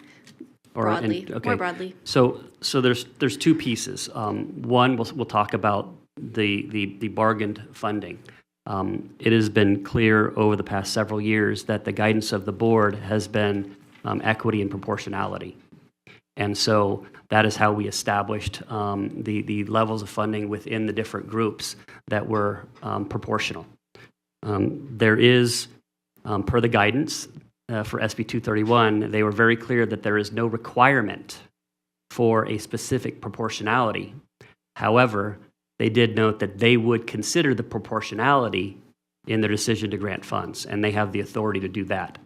Broadly, okay. more broadly. So there's two pieces. One, we'll talk about the bargained funding. It has been clear over the past several years that the guidance of the board has been equity and proportionality. And so that is how we established the levels of funding within the different groups that were proportional. There is, per the guidance for SB 231, they were very clear that there is no requirement for a specific proportionality. However, they did note that they would consider the proportionality in their decision to grant funds, and they have the authority to do that.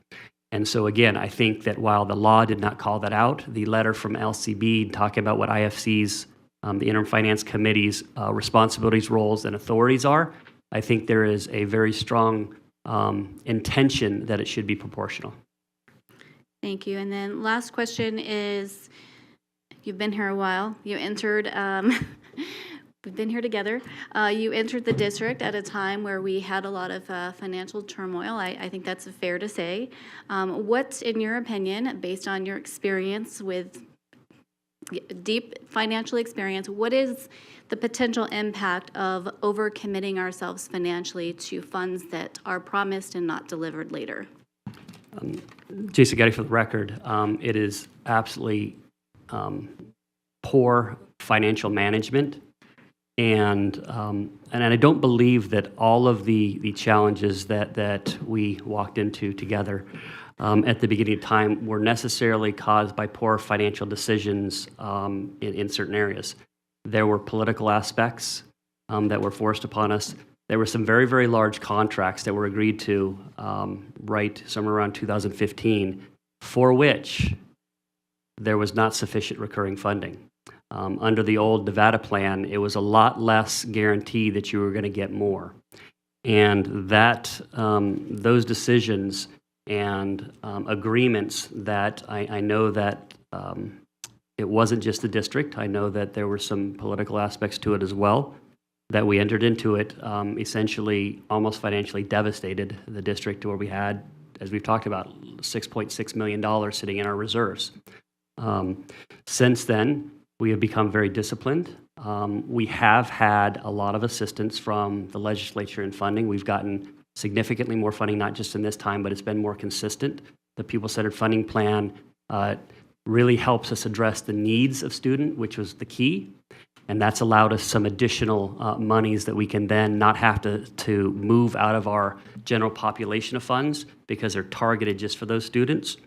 And so again, I think that while the law did not call that out, the letter from LCB talking about what IFC's, the Interim Finance Committee's responsibilities, roles, and authorities are, I think there is a very strong intention that it should be proportional. Thank you. And then last question is, you've been here a while. You entered, we've been here together. You entered the district at a time where we had a lot of financial turmoil. I think that's fair to say. What, in your opinion, based on your experience with deep financial experience, what is the potential impact of overcommitting ourselves financially to funds that are promised and not delivered later? Jason Getty, for the record, it is absolutely poor financial management. And I don't believe that all of the challenges that we walked into together at the beginning of time were necessarily caused by poor financial decisions in certain areas. There were political aspects that were forced upon us. There were some very, very large contracts that were agreed to right somewhere around 2015, for which there was not sufficient recurring funding. Under the old Nevada plan, it was a lot less guarantee that you were going to get more. And that those decisions and agreements that I know that it wasn't just the district. I know that there were some political aspects to it as well, that we entered into it essentially almost financially devastated the district, where we had, as we've talked about, $6.6 million sitting in our reserves. Since then, we have become very disciplined. We have had a lot of assistance from the legislature in funding. We've gotten significantly more funding, not just in this time, but it's been more consistent. The pupil-centered funding plan really helps us address the needs of student, which was the key. And that's allowed us some additional monies that we can then not have to move out of our general population of funds, because they're targeted just for those students.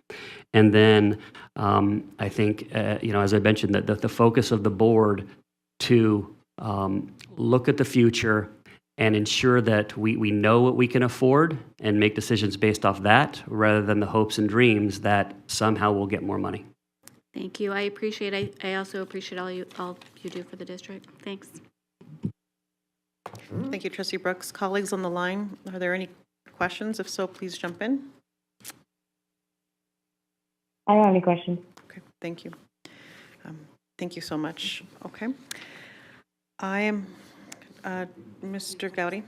And then I think, as I mentioned, that the focus of the board to look at the future and ensure that we know what we can afford and make decisions based off that, rather than the hopes and dreams that somehow we'll get more money. Thank you. I also appreciate all you do for the district. Thanks. Thank you, Trustee Brooks. Colleagues on the line, are there any questions? If so, please jump in. I don't have any questions. Okay, thank you. Thank you so much. Okay. I am, Mr. Gowdy.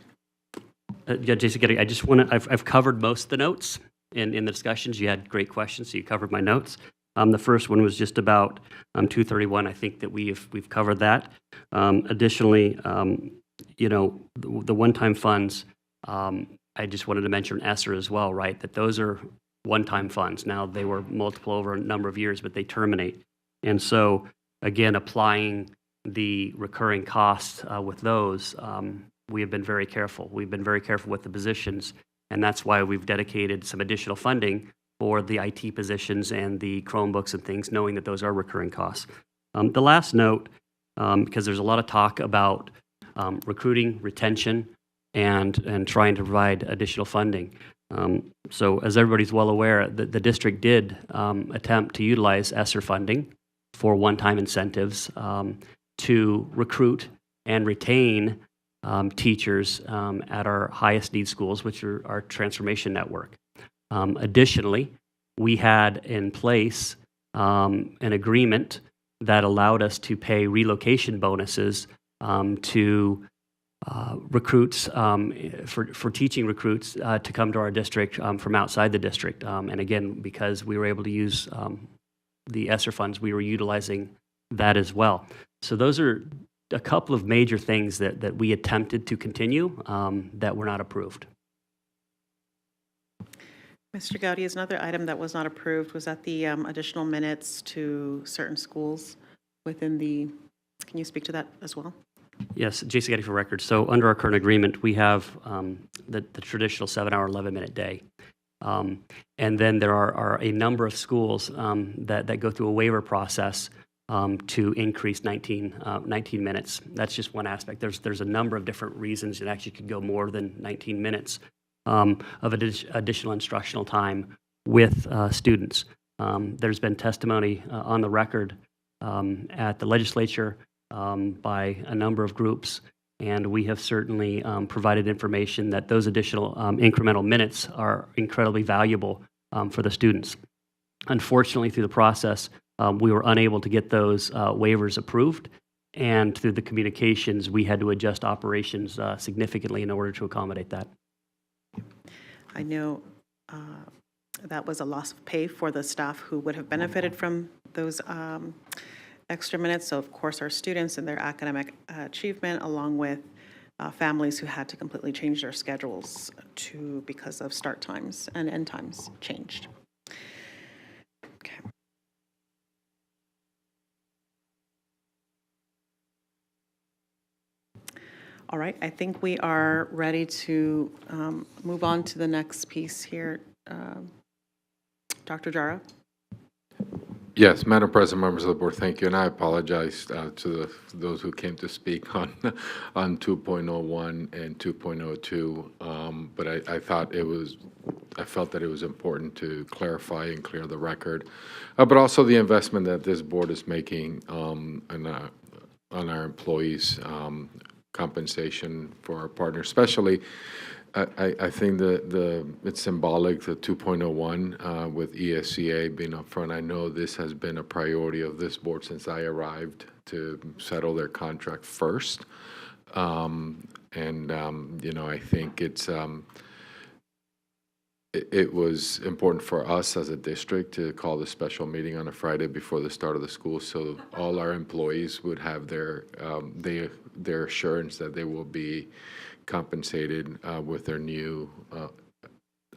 Yeah, Jason Getty, I just want to, I've covered most of the notes in the discussions. You had great questions, so you covered my notes. The first one was just about 231. I think that we've covered that. Additionally, the one-time funds, I just wanted to mention ESEA as well, right? That those are one-time funds. Now, they were multiple over a number of years, but they terminate. And so, again, applying the recurring costs with those, we have been very careful. We've been very careful with the positions, and that's why we've dedicated some additional funding for the IT positions and the Chromebooks and things, knowing that those are recurring costs. The last note, because there's a lot of talk about recruiting, retention, and trying to provide additional funding. So as everybody's well aware, the district did attempt to utilize ESSER funding for one-time incentives to recruit and retain teachers at our highest need schools, which are our transformation network. Additionally, we had in place an agreement that allowed us to pay relocation bonuses to recruits, for teaching recruits to come to our district from outside the district. And again, because we were able to use the ESSER funds, we were utilizing that as well. So those are a couple of major things that we attempted to continue that were not approved. Mr. Gowdy, is another item that was not approved, was that the additional minutes to certain schools within the, can you speak to that as well? Yes, Jason Getty for record. So under our current agreement, we have the traditional 7-hour, 11-minute day. And then there are a number of schools that go through a waiver process to increase 19 minutes. That's just one aspect. There's a number of different reasons it actually could go more than 19 minutes of additional instructional time with students. There's been testimony on the record at the legislature by a number of groups, and we have certainly provided information that those additional incremental minutes are incredibly valuable for the students. Unfortunately, through the process, we were unable to get those waivers approved, and through the communications, we had to adjust operations significantly in order to accommodate that. I know that was a loss of pay for the staff who would have benefited from those extra minutes. So of course our students and their academic achievement, along with families who had to completely change their schedules because of start times and end times changed. Okay. All right, I think we are ready to move on to the next piece here. Dr. Jara? Yes, Madam President, members of the board, thank you. And I apologize to those who came to speak on 2.01 and 2.02. But I felt that it was important to clarify and clear the record, but also the investment that this board is making on our employees' compensation for our partners, especially. I think it's symbolic, the 2.01 with ESEA being up front. I know this has been a priority of this board since I arrived to settle their contract first. I think it was important for us as a district to call the special meeting on a Friday before the start of the school, so all our employees would have their assurance that they will be compensated with their new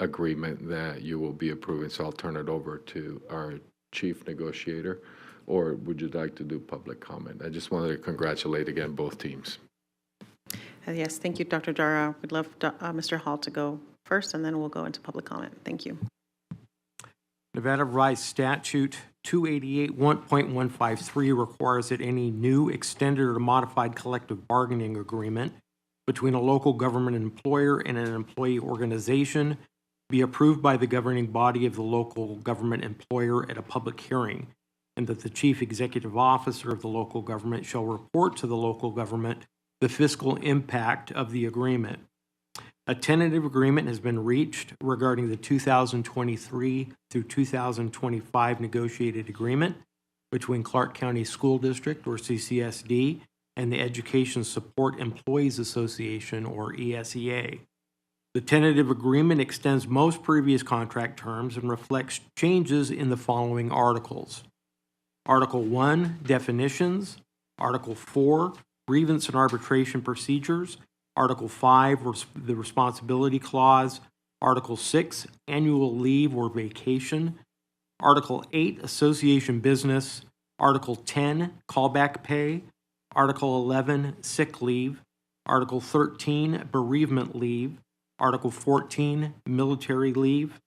agreement that you will be approving. So I'll turn it over to our chief negotiator, or would you like to do public comment? I just wanted to congratulate again both teams. Yes, thank you, Dr. Jara. We'd love Mr. Hall to go first, and then we'll go into public comment. Thank you. Nevada Revised Statute 288.1.153 requires that any new extended or modified collective bargaining agreement between a local government employer and an employee organization be approved by the governing body of the local government employer at a public hearing, and that the chief executive officer of the local government shall report to the local government the fiscal impact of the agreement. A tentative agreement has been reached regarding the 2023 through 2025 negotiated agreement between Clark County School District, or CCSD, and the Education Support Employees Association, or ESEA. The tentative agreement extends most previous contract terms and reflects changes in the following articles. Article 1, definitions. Article 4, grievance and arbitration procedures. Article 5, the responsibility clause. Article 6, annual leave or vacation. Article 8, association business. Article 10, callback pay. Article 11, sick leave. Article 13, bereavement leave. Article 14, military leave.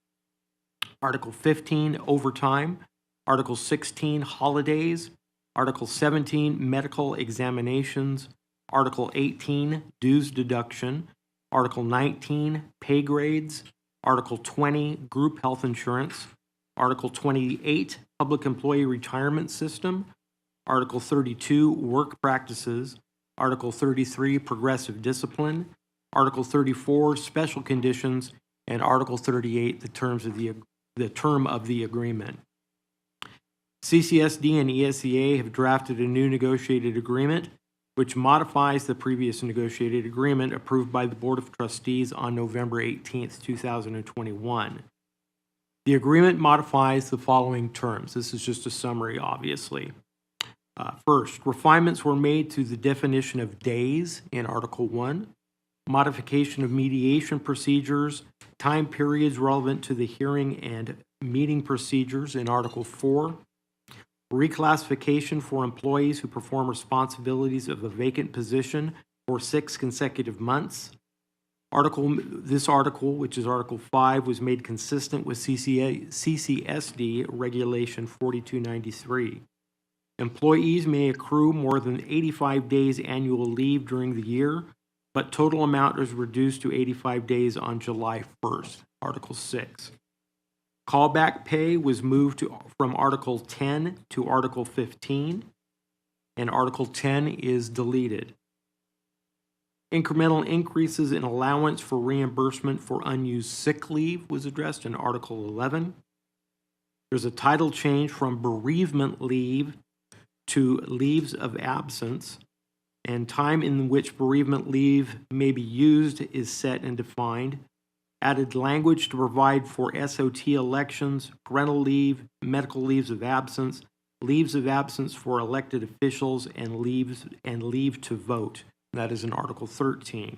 Article 15, overtime. Article 16, holidays. Article 17, medical examinations. Article 18, dues deduction. Article 19, pay grades. Article 20, Group Health Insurance, Article 28, Public Employee Retirement System, Article 32, Work Practices, Article 33, Progressive Discipline, Article 34, Special Conditions, and Article 38, the term of the agreement. CCSD and ESEA have drafted a new negotiated agreement which modifies the previous negotiated agreement approved by the Board of Trustees on November 18th, 2021. The agreement modifies the following terms. This is just a summary, obviously. First, refinements were made to the definition of days in Article 1, modification of mediation procedures, time periods relevant to the hearing and meeting procedures in Article 4, reclassification for employees who perform responsibilities of a vacant position for 6 consecutive months. This article, which is Article 5, was made consistent with CCSD Regulation 4293. Employees may accrue more than 85 days annual leave during the year, but total amount is reduced to 85 days on July 1st, Article 6. Callback pay was moved from Article 10 to Article 15, and Article 10 is deleted. Incremental increases in allowance for reimbursement for unused sick leave was addressed in Article 11. There's a title change from bereavement leave to leaves of absence, and time in which bereavement leave may be used is set and defined. Added language to provide for SOT elections, parental leave, medical leaves of absence for elected officials, and leave to vote. That is in Article 13.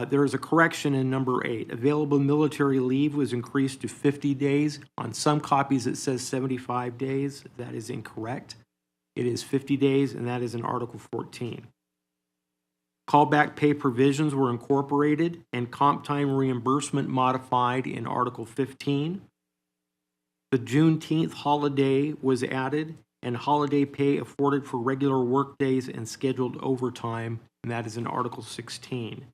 There is a correction in number 8. Available military leave was increased to 50 days. On some copies it says 75 days. That is incorrect. It is 50 days, and that is in Article 14. Callback pay provisions were incorporated and comp time reimbursement modified in Article 15. The Juneteenth holiday was added, and holiday pay afforded for regular work days and scheduled overtime, and that is in Article 16.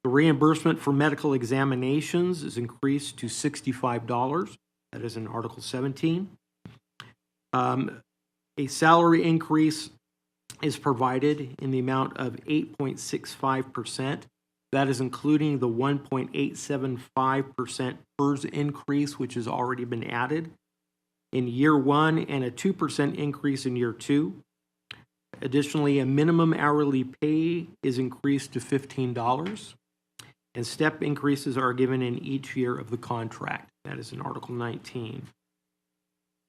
The reimbursement for medical examinations is increased to $65. That is in Article 17. A salary increase is provided in the amount of 8.65%. That is including the 1.875% PERS increase, which has already been added in year 1, and a 2% increase in year 2. Additionally, a minimum hourly pay is increased to $15, and step increases are given in each year of the contract. That is in Article 19.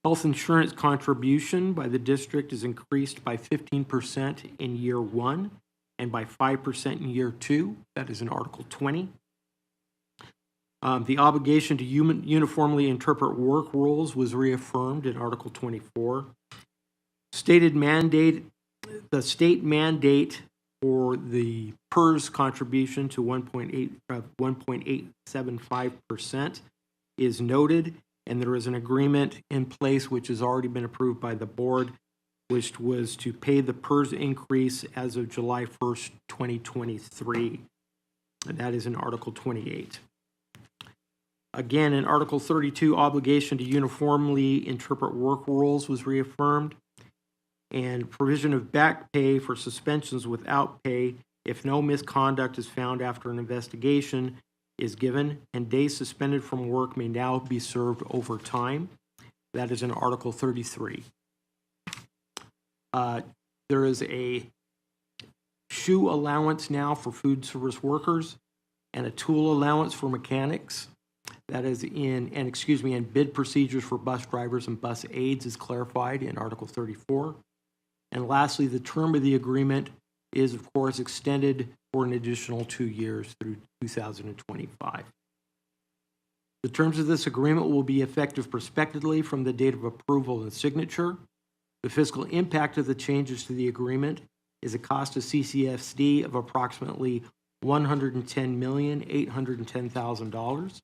Health insurance contribution by the district is increased by 15% in year 1 and by 5% in year 2. That is in Article 20. The obligation to uniformly interpret work rules was reaffirmed in Article 24. The state mandate for the PERS contribution to 1.875% is noted, and there is an agreement in place which has already been approved by the board, which was to pay the PERS increase as of July 1st, 2023. And that is in Article 28. Again, in Article 32, obligation to uniformly interpret work rules was reaffirmed, and provision of back pay for suspensions without pay if no misconduct is found after an investigation is given, and days suspended from work may now be served overtime. That is in Article 33. There is a shoe allowance now for food service workers and a tool allowance for mechanics. That is and bid procedures for bus drivers and bus aides is clarified in Article 34. And lastly, the term of the agreement is, of course, extended for an additional 2 years through 2025. The terms of this agreement will be effective prospectively from the date of approval and signature. The fiscal impact of the changes to the agreement is a cost to CCSD of approximately $110,810,000.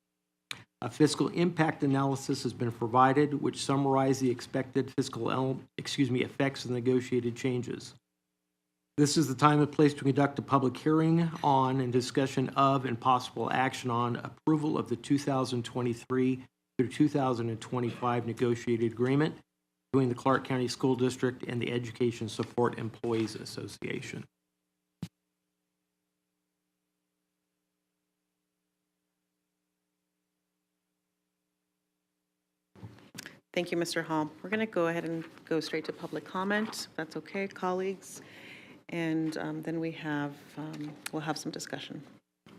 A fiscal impact analysis has been provided, which summarizes the expected fiscal effects of the negotiated changes. This is the time and place to conduct a public hearing on and discussion of and possible action on approval of the 2023 through 2025 negotiated agreement between the Clark County School District and the Education Support Employees Association. Thank you, Mr. Hall. We're going to go ahead and go straight to public comment, if that's okay, colleagues. And then we'll have some discussion.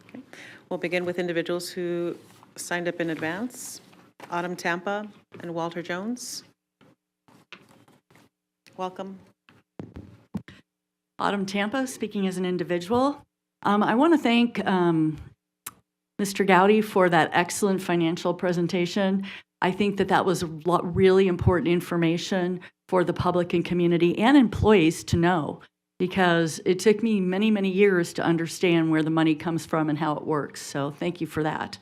Okay. We'll begin with individuals who signed up in advance. Autumn Tampa and Walter Jones. Welcome. Autumn Tampa, speaking as an individual. I want to thank Mr. Gowdy for that excellent financial presentation. I think that was really important information for the public and community and employees to know, because it took me many, many years to understand where the money comes from and how it works. So thank you for that.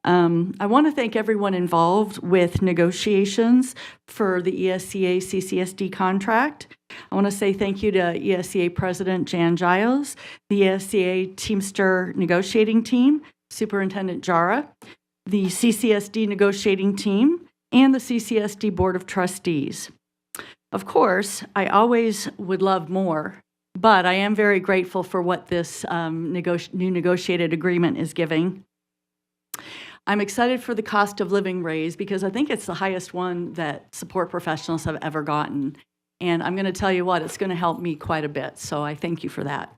I want to thank everyone involved with negotiations for the ESEA CCSD contract. I want to say thank you to ESEA President Jan Giles, the ESEA Teamster negotiating team, Superintendent Jara, the CCSD negotiating team, and the CCSD Board of Trustees. Of course, I always would love more, but I am very grateful for what this new negotiated agreement is giving. I'm excited for the cost of living raise because I think it's the highest one that support professionals have ever gotten. And I'm going to tell you what, it's going to help me quite a bit. So I thank you for that.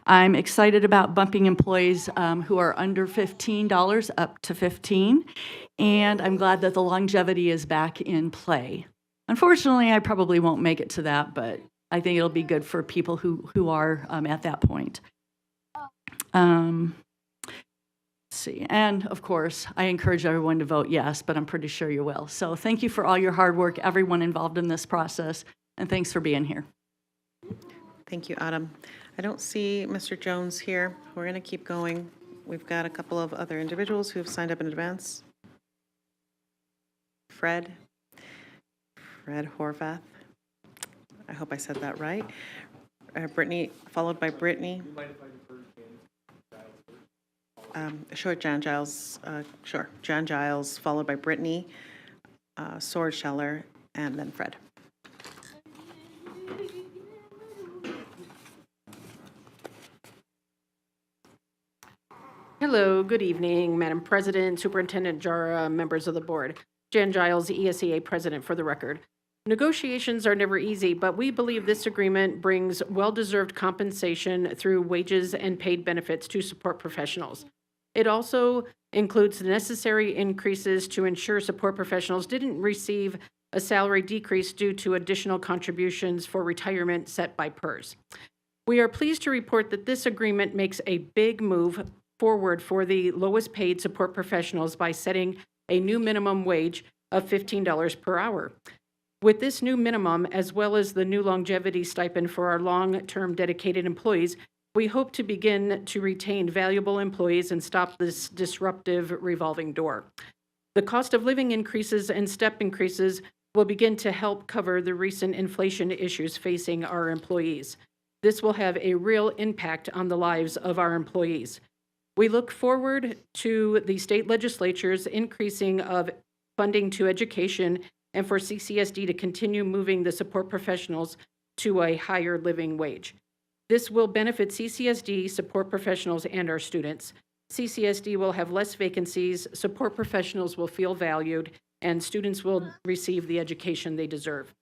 I'm excited about bumping employees who are under $15 up to $15. And I'm glad that the longevity is back in play. Unfortunately, I probably won't make it to that, but I think it'll be good for people who are at that point. Let's see. And of course, I encourage everyone to vote yes, but I'm pretty sure you will. So thank you for all your hard work, everyone involved in this process, and thanks for being here. Thank you, Autumn. I don't see Mr. Jones here. We're going to keep going. We've got a couple of other individuals who have signed up in advance. Fred Horvath. I hope I said that right. Brittany, followed by Brittany. Sure, Jan Giles. Sure, Jan Giles, followed by Brittany, Swordscheller, and then Fred. Hello, good evening, Madam President, Superintendent Jara, members of the board. Jan Giles, ESEA President for the record. Negotiations are never easy, but we believe this agreement brings well-deserved compensation through wages and paid benefits to support professionals. It also includes necessary increases to ensure support professionals didn't receive a salary decrease due to additional contributions for retirement set by PERS. We are pleased to report that this agreement makes a big move forward for the lowest paid support professionals by setting a new minimum wage of $15 per hour. With this new minimum, as well as the new longevity stipend for our long-term dedicated employees, we hope to begin to retain valuable employees and stop this disruptive revolving door. The cost of living increases and step increases will begin to help cover the recent inflation issues facing our employees. This will have a real impact on the lives of our employees. We look forward to the state legislatures increasing of funding to education and for CCSD to continue moving the support professionals to a higher living wage. This will benefit CCSD, support professionals, and our students. CCSD will have less vacancies, support professionals will feel valued, and students will receive the education they deserve.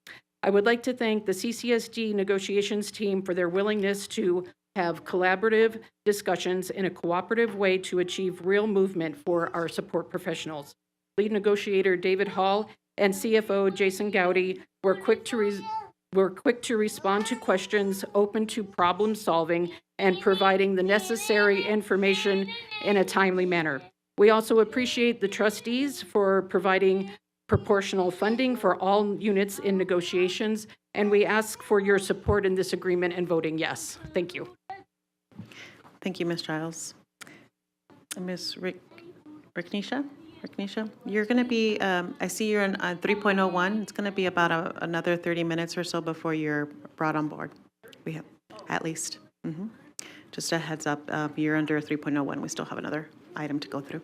I would like to thank the CCSD negotiations team for their willingness to have collaborative discussions in a cooperative way to achieve real movement for our support professionals. Lead negotiator David Hall and CFO Jason Gowdy were quick to respond to questions, open to problem solving, and providing the necessary information in a timely manner. We also appreciate the trustees for providing proportional funding for all units in negotiations, and we ask for your support in this agreement and voting yes. Thank you. Thank you, Ms. Giles. Ms. Riknisha, you're going to be, I see you're on 3.01. It's going to be about another 30 minutes or so before you're brought on board. at least. Just a heads up, you're under 3.01. We still have another item to go through.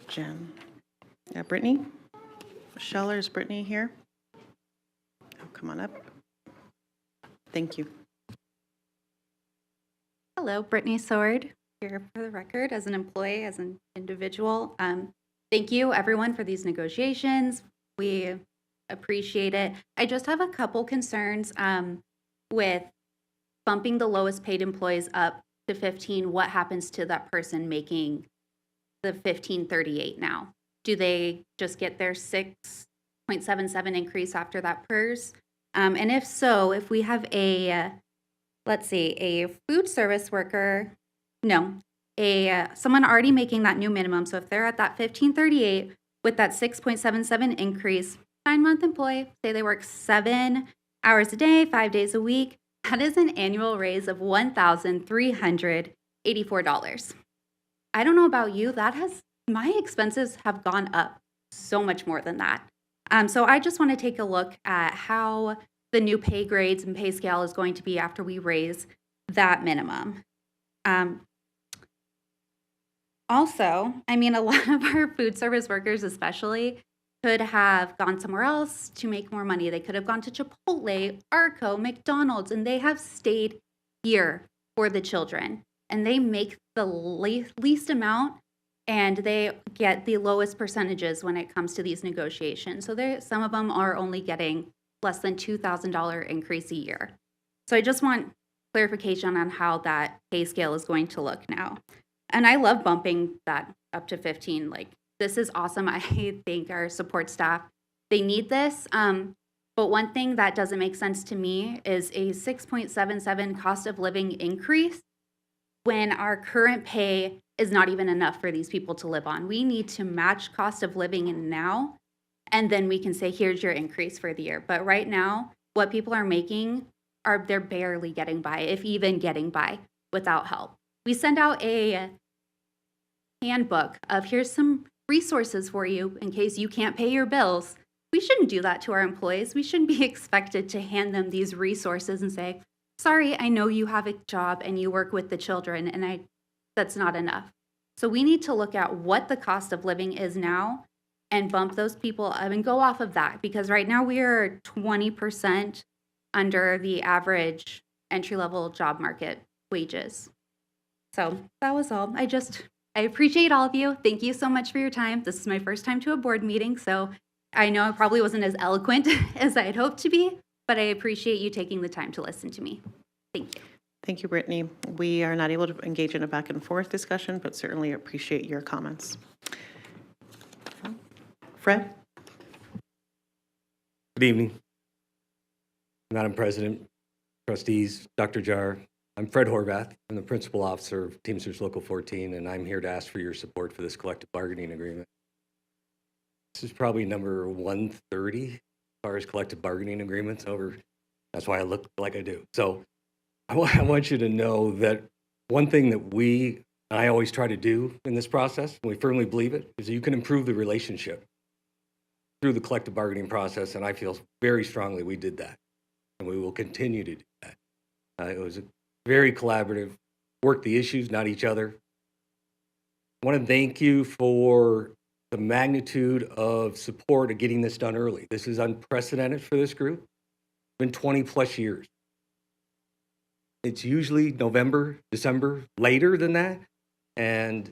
Jen. Brittany? Michelle, is Brittany here? Oh, come on up. Thank you. Hello, Brittany Sword, here for the record as an employee, as an individual. Thank you, everyone, for these negotiations. We appreciate it. I just have a couple concerns with bumping the lowest paid employees up to 15. What happens to that person making the 1538 now? Do they just get their 6.77 increase after that PERS? And if so, if we have a let's see, a food service worker, no, someone already making that new minimum. So if they're at that 1538 with that 6.77 increase, 9-month employee, say they work 7 hours a day, 5 days a week, that is an annual raise of $1,384. I don't know about you, my expenses have gone up so much more than that. So I just want to take a look at how the new pay grades and pay scale is going to be after we raise that minimum. Also, I mean, a lot of our food service workers especially could have gone somewhere else to make more money. They could have gone to Chipotle, Arco, McDonald's, and they have stayed here for the children. And they make the least amount, and they get the lowest percentages when it comes to these negotiations. So some of them are only getting less than $2,000 increase a year. So I just want clarification on how that pay scale is going to look now. And I love bumping that up to 15. Like, this is awesome. I think our support staff, they need this. But one thing that doesn't make sense to me is a 6.77 cost of living increase when our current pay is not even enough for these people to live on. We need to match cost of living now, and then we can say, here's your increase for the year. But right now, what people are making, they're barely getting by, if even getting by, without help. We send out a handbook of here's some resources for you in case you can't pay your bills. We shouldn't do that to our employees. We shouldn't be expected to hand them these resources and say, sorry, I know you have a job and you work with the children, and that's not enough. So we need to look at what the cost of living is now and bump those people up and go off of that, because right now we are 20% under the average entry-level job market wages. So that was all. I appreciate all of you. Thank you so much for your time. This is my first time to a board meeting, so I know I probably wasn't as eloquent as I had hoped to be, but I appreciate you taking the time to listen to me. Thank you. Thank you, Brittany. We are not able to engage in a back and forth discussion, but certainly appreciate your comments. Fred? Good evening, Madam President, Trustees, Dr. Jar. I'm Fred Horvath. I'm the Principal Officer of Teamsters Local 14, and I'm here to ask for your support for this collective bargaining agreement. This is probably number 130 as far as collective bargaining agreements over. That's why I look like I do. So I want you to know that one thing that I always try to do in this process, and we firmly believe it, is that you can improve the relationship through the collective bargaining process, and I feel very strongly we did that, and we will continue to do that. It was very collaborative, work the issues, not each other. I want to thank you for the magnitude of support of getting this done early. This is unprecedented for this group. It's been 20 plus years. It's usually November, December, later than that, and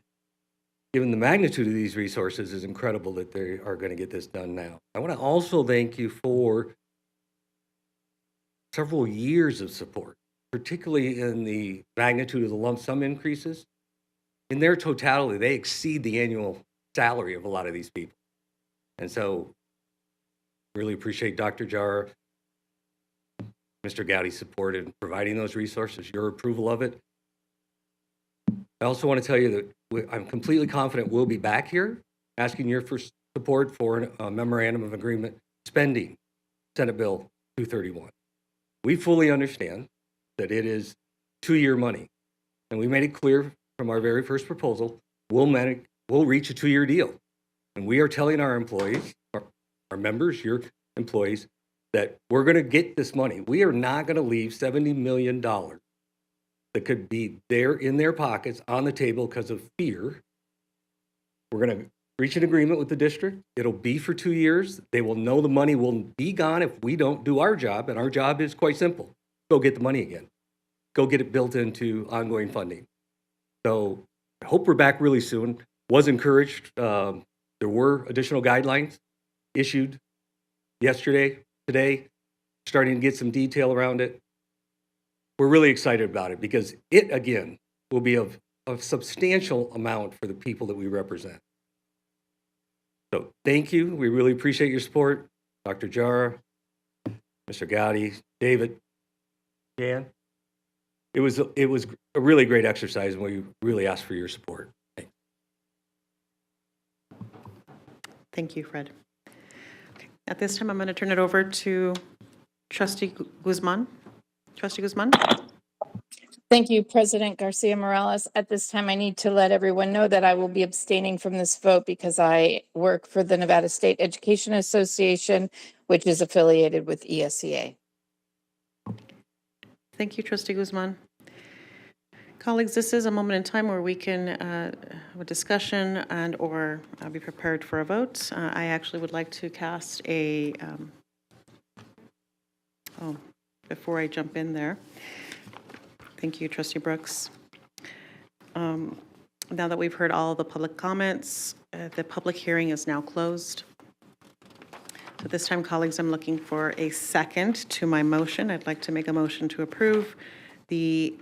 given the magnitude of these resources, it's incredible that they are going to get this done now. I want to also thank you for several years of support, particularly in the magnitude of the lump sum increases. In their totality, they exceed the annual salary of a lot of these people. And so really appreciate Dr. Jar, Mr. Gowdy's support in providing those resources, your approval of it. I also want to tell you that I'm completely confident we'll be back here asking your support for a memorandum of agreement spending Senate Bill 231. We fully understand that it is 2-year money, and we made it clear from our very first proposal, we'll reach a 2-year deal. And we are telling our employees, our members, your employees, that we're going to get this money. We are not going to leave $70 million that could be there in their pockets on the table because of fear. We're going to reach an agreement with the district. It'll be for 2 years. They will know the money will be gone if we don't do our job, and our job is quite simple. Go get the money again. Go get it built into ongoing funding. So I hope we're back really soon. Was encouraged. There were additional guidelines issued yesterday, today, starting to get some detail around it. We're really excited about it because it, again, will be of a substantial amount for the people that we represent. So thank you. We really appreciate your support. Dr. Jara, Mr. Gowdy, David, Jan. It was a really great exercise, and we really ask for your support. Thanks. Thank you, Fred. Okay. At this time, I'm going to turn it over to Trustee Guzman. Trustee Guzman? Thank you, President Garcia Morales. At this time, I need to let everyone know that I will be abstaining from this vote because I work for the Nevada State Education Association, which is affiliated with ESEA. Thank you, Trustee Guzman. Colleagues, this is a moment in time where we can have a discussion and or be prepared for a vote. I actually would like to cast a, before I jump in there. Thank you, Trustee Brooks. Now that we've heard all of the public comments, the public hearing is now closed. So this time, colleagues, I'm looking for a second to my motion. I'd like to make a motion to approve the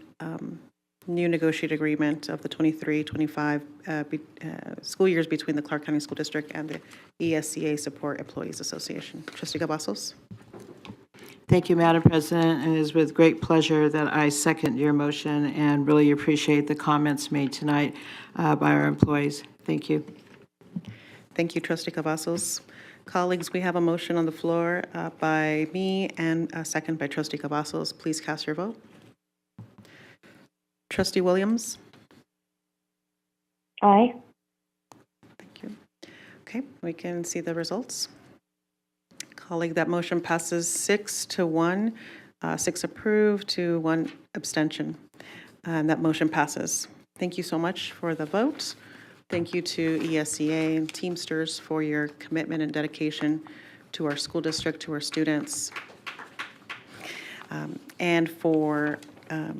new negotiated agreement of the 23-25 school years between the Clark County School District and the ESEA Support Employees Association. Trustee Cavazos? Thank you, Madam President. It is with great pleasure that I second your motion and really appreciate the comments made tonight by our employees. Thank you. Thank you, Trustee Cavazos. Colleagues, we have a motion on the floor by me and a second by Trustee Cavazos. Please cast your vote. Trustee Williams? Aye. Thank you. Okay, we can see the results. Colleague, that motion passes 6-1, 6 approved to 1 abstention. And that motion passes. Thank you so much for the vote. Thank you to ESEA and Teamsters for your commitment and dedication to our school district, to our students, and for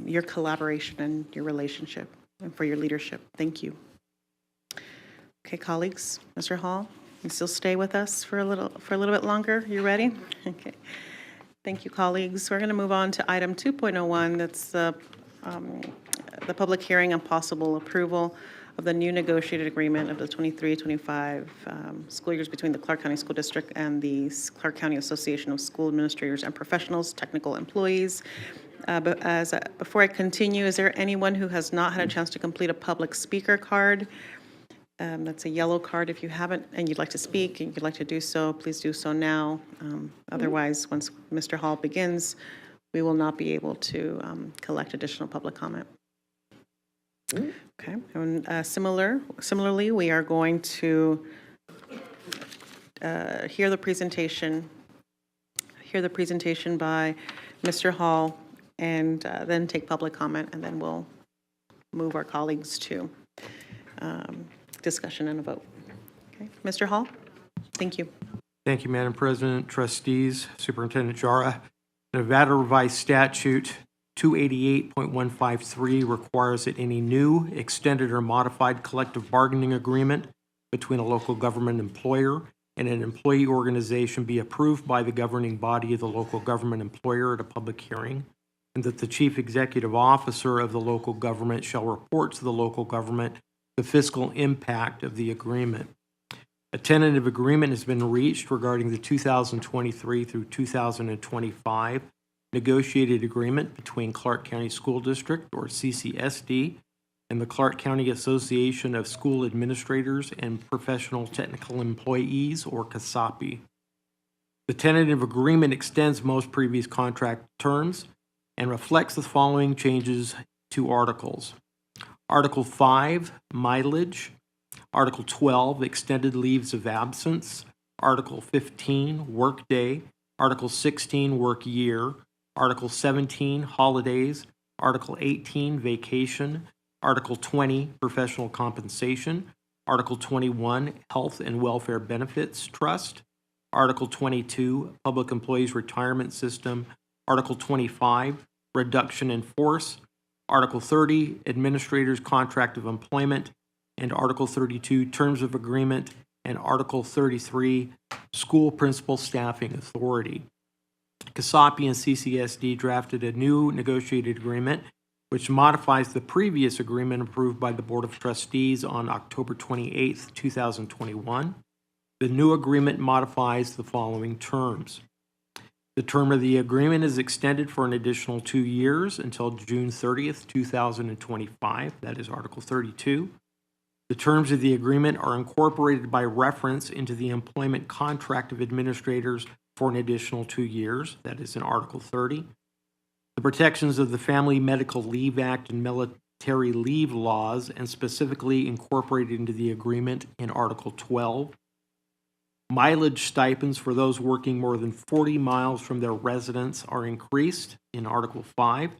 your collaboration and your relationship, and for your leadership. Thank you. Okay, colleagues, Mr. Hall, you still stay with us for a little bit longer? You ready? Okay. Thank you, colleagues. We're going to move on to item 2.01. That's the public hearing and possible approval of the new negotiated agreement of the 23-25 school years between the Clark County School District and the Clark County Association of School Administrators and Professionals, Technical Employees. Before I continue, is there anyone who has not had a chance to complete a public speaker card? That's a yellow card. If you haven't and you'd like to speak and you'd like to do so, please do so now. Otherwise, once Mr. Hall begins, we will not be able to collect additional public comment. Okay. And similarly, we are going to hear the presentation by Mr. Hall, and then take public comment, and then we'll move our colleagues to discussion and a vote. Okay. Mr. Hall, thank you. Thank you, Madam President, trustees, Superintendent Jara. Nevada Revised Statute 288.153 requires that any new, extended, or modified collective bargaining agreement between a local government employer and an employee organization be approved by the governing body of the local government employer at a public hearing, and that the chief executive officer of the local government shall report to the local government the fiscal impact of the agreement. A tentative agreement has been reached regarding the 2023 through 2025 negotiated agreement between Clark County School District, or CCSD, and the Clark County Association of School Administrators and Professional Technical Employees, or KASAPI. The tentative agreement extends most previous contract terms and reflects the following changes to articles. Article 5, mileage. Article 12, extended leaves of absence. Article 15, workday. Article 16, work year, Article 17, holidays, Article 18, vacation, Article 20, professional compensation, Article 21, health and welfare benefits trust, Article 22, public employees retirement system, Article 25, reduction in force, Article 30, administrator's contract of employment, and Article 32, terms of agreement, and Article 33, school principal staffing authority. KASAPI and CCSD drafted a new negotiated agreement which modifies the previous agreement approved by the Board of Trustees on October 28, 2021. The new agreement modifies the following terms. The term of the agreement is extended for an additional 2 years until June 30th, 2025. That is Article 32. The terms of the agreement are incorporated by reference into the employment contract of administrators for an additional 2 years. That is in Article 30. The protections of the Family Medical Leave Act and military leave laws, and specifically incorporated into the agreement in Article 12. Mileage stipends for those working more than 40 miles from their residence are increased in Article 5.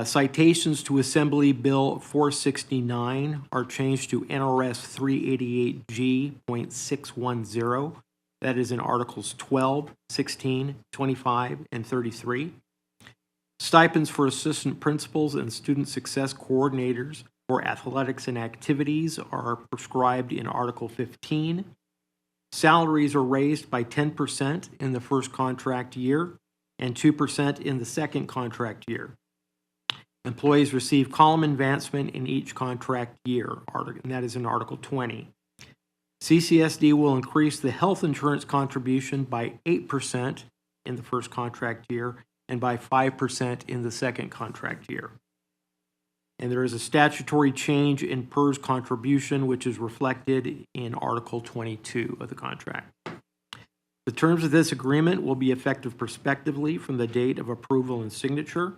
Citations to Assembly Bill 469 are changed to NRS 388G.610. That is in Articles 12, 16, 25, and 33. Stipends for assistant principals and student success coordinators for athletics and activities are prescribed in Article 15. Salaries are raised by 10% in the first contract year and 2% in the second contract year. Employees receive column advancement in each contract year, and that is in Article 20. CCSD will increase the health insurance contribution by 8% in the first contract year and by 5% in the second contract year. And there is a statutory change in PERS contribution, which is reflected in Article 22 of the contract. The terms of this agreement will be effective prospectively from the date of approval and signature.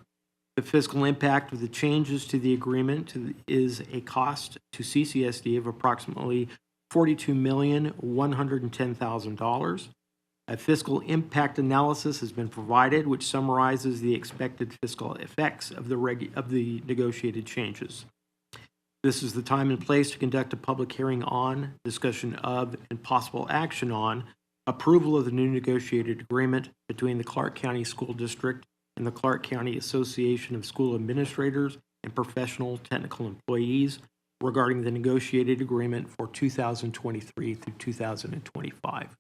The fiscal impact of the changes to the agreement is a cost to CCSD of approximately $42,110,000. A fiscal impact analysis has been provided, which summarizes the expected fiscal effects of the negotiated changes. This is the time and place to conduct a public hearing on, discussion of, and possible action on approval of the new negotiated agreement between the Clark County School District and the Clark County Association of School Administrators and Professional Technical Employees regarding the negotiated agreement for 2023 through 2025.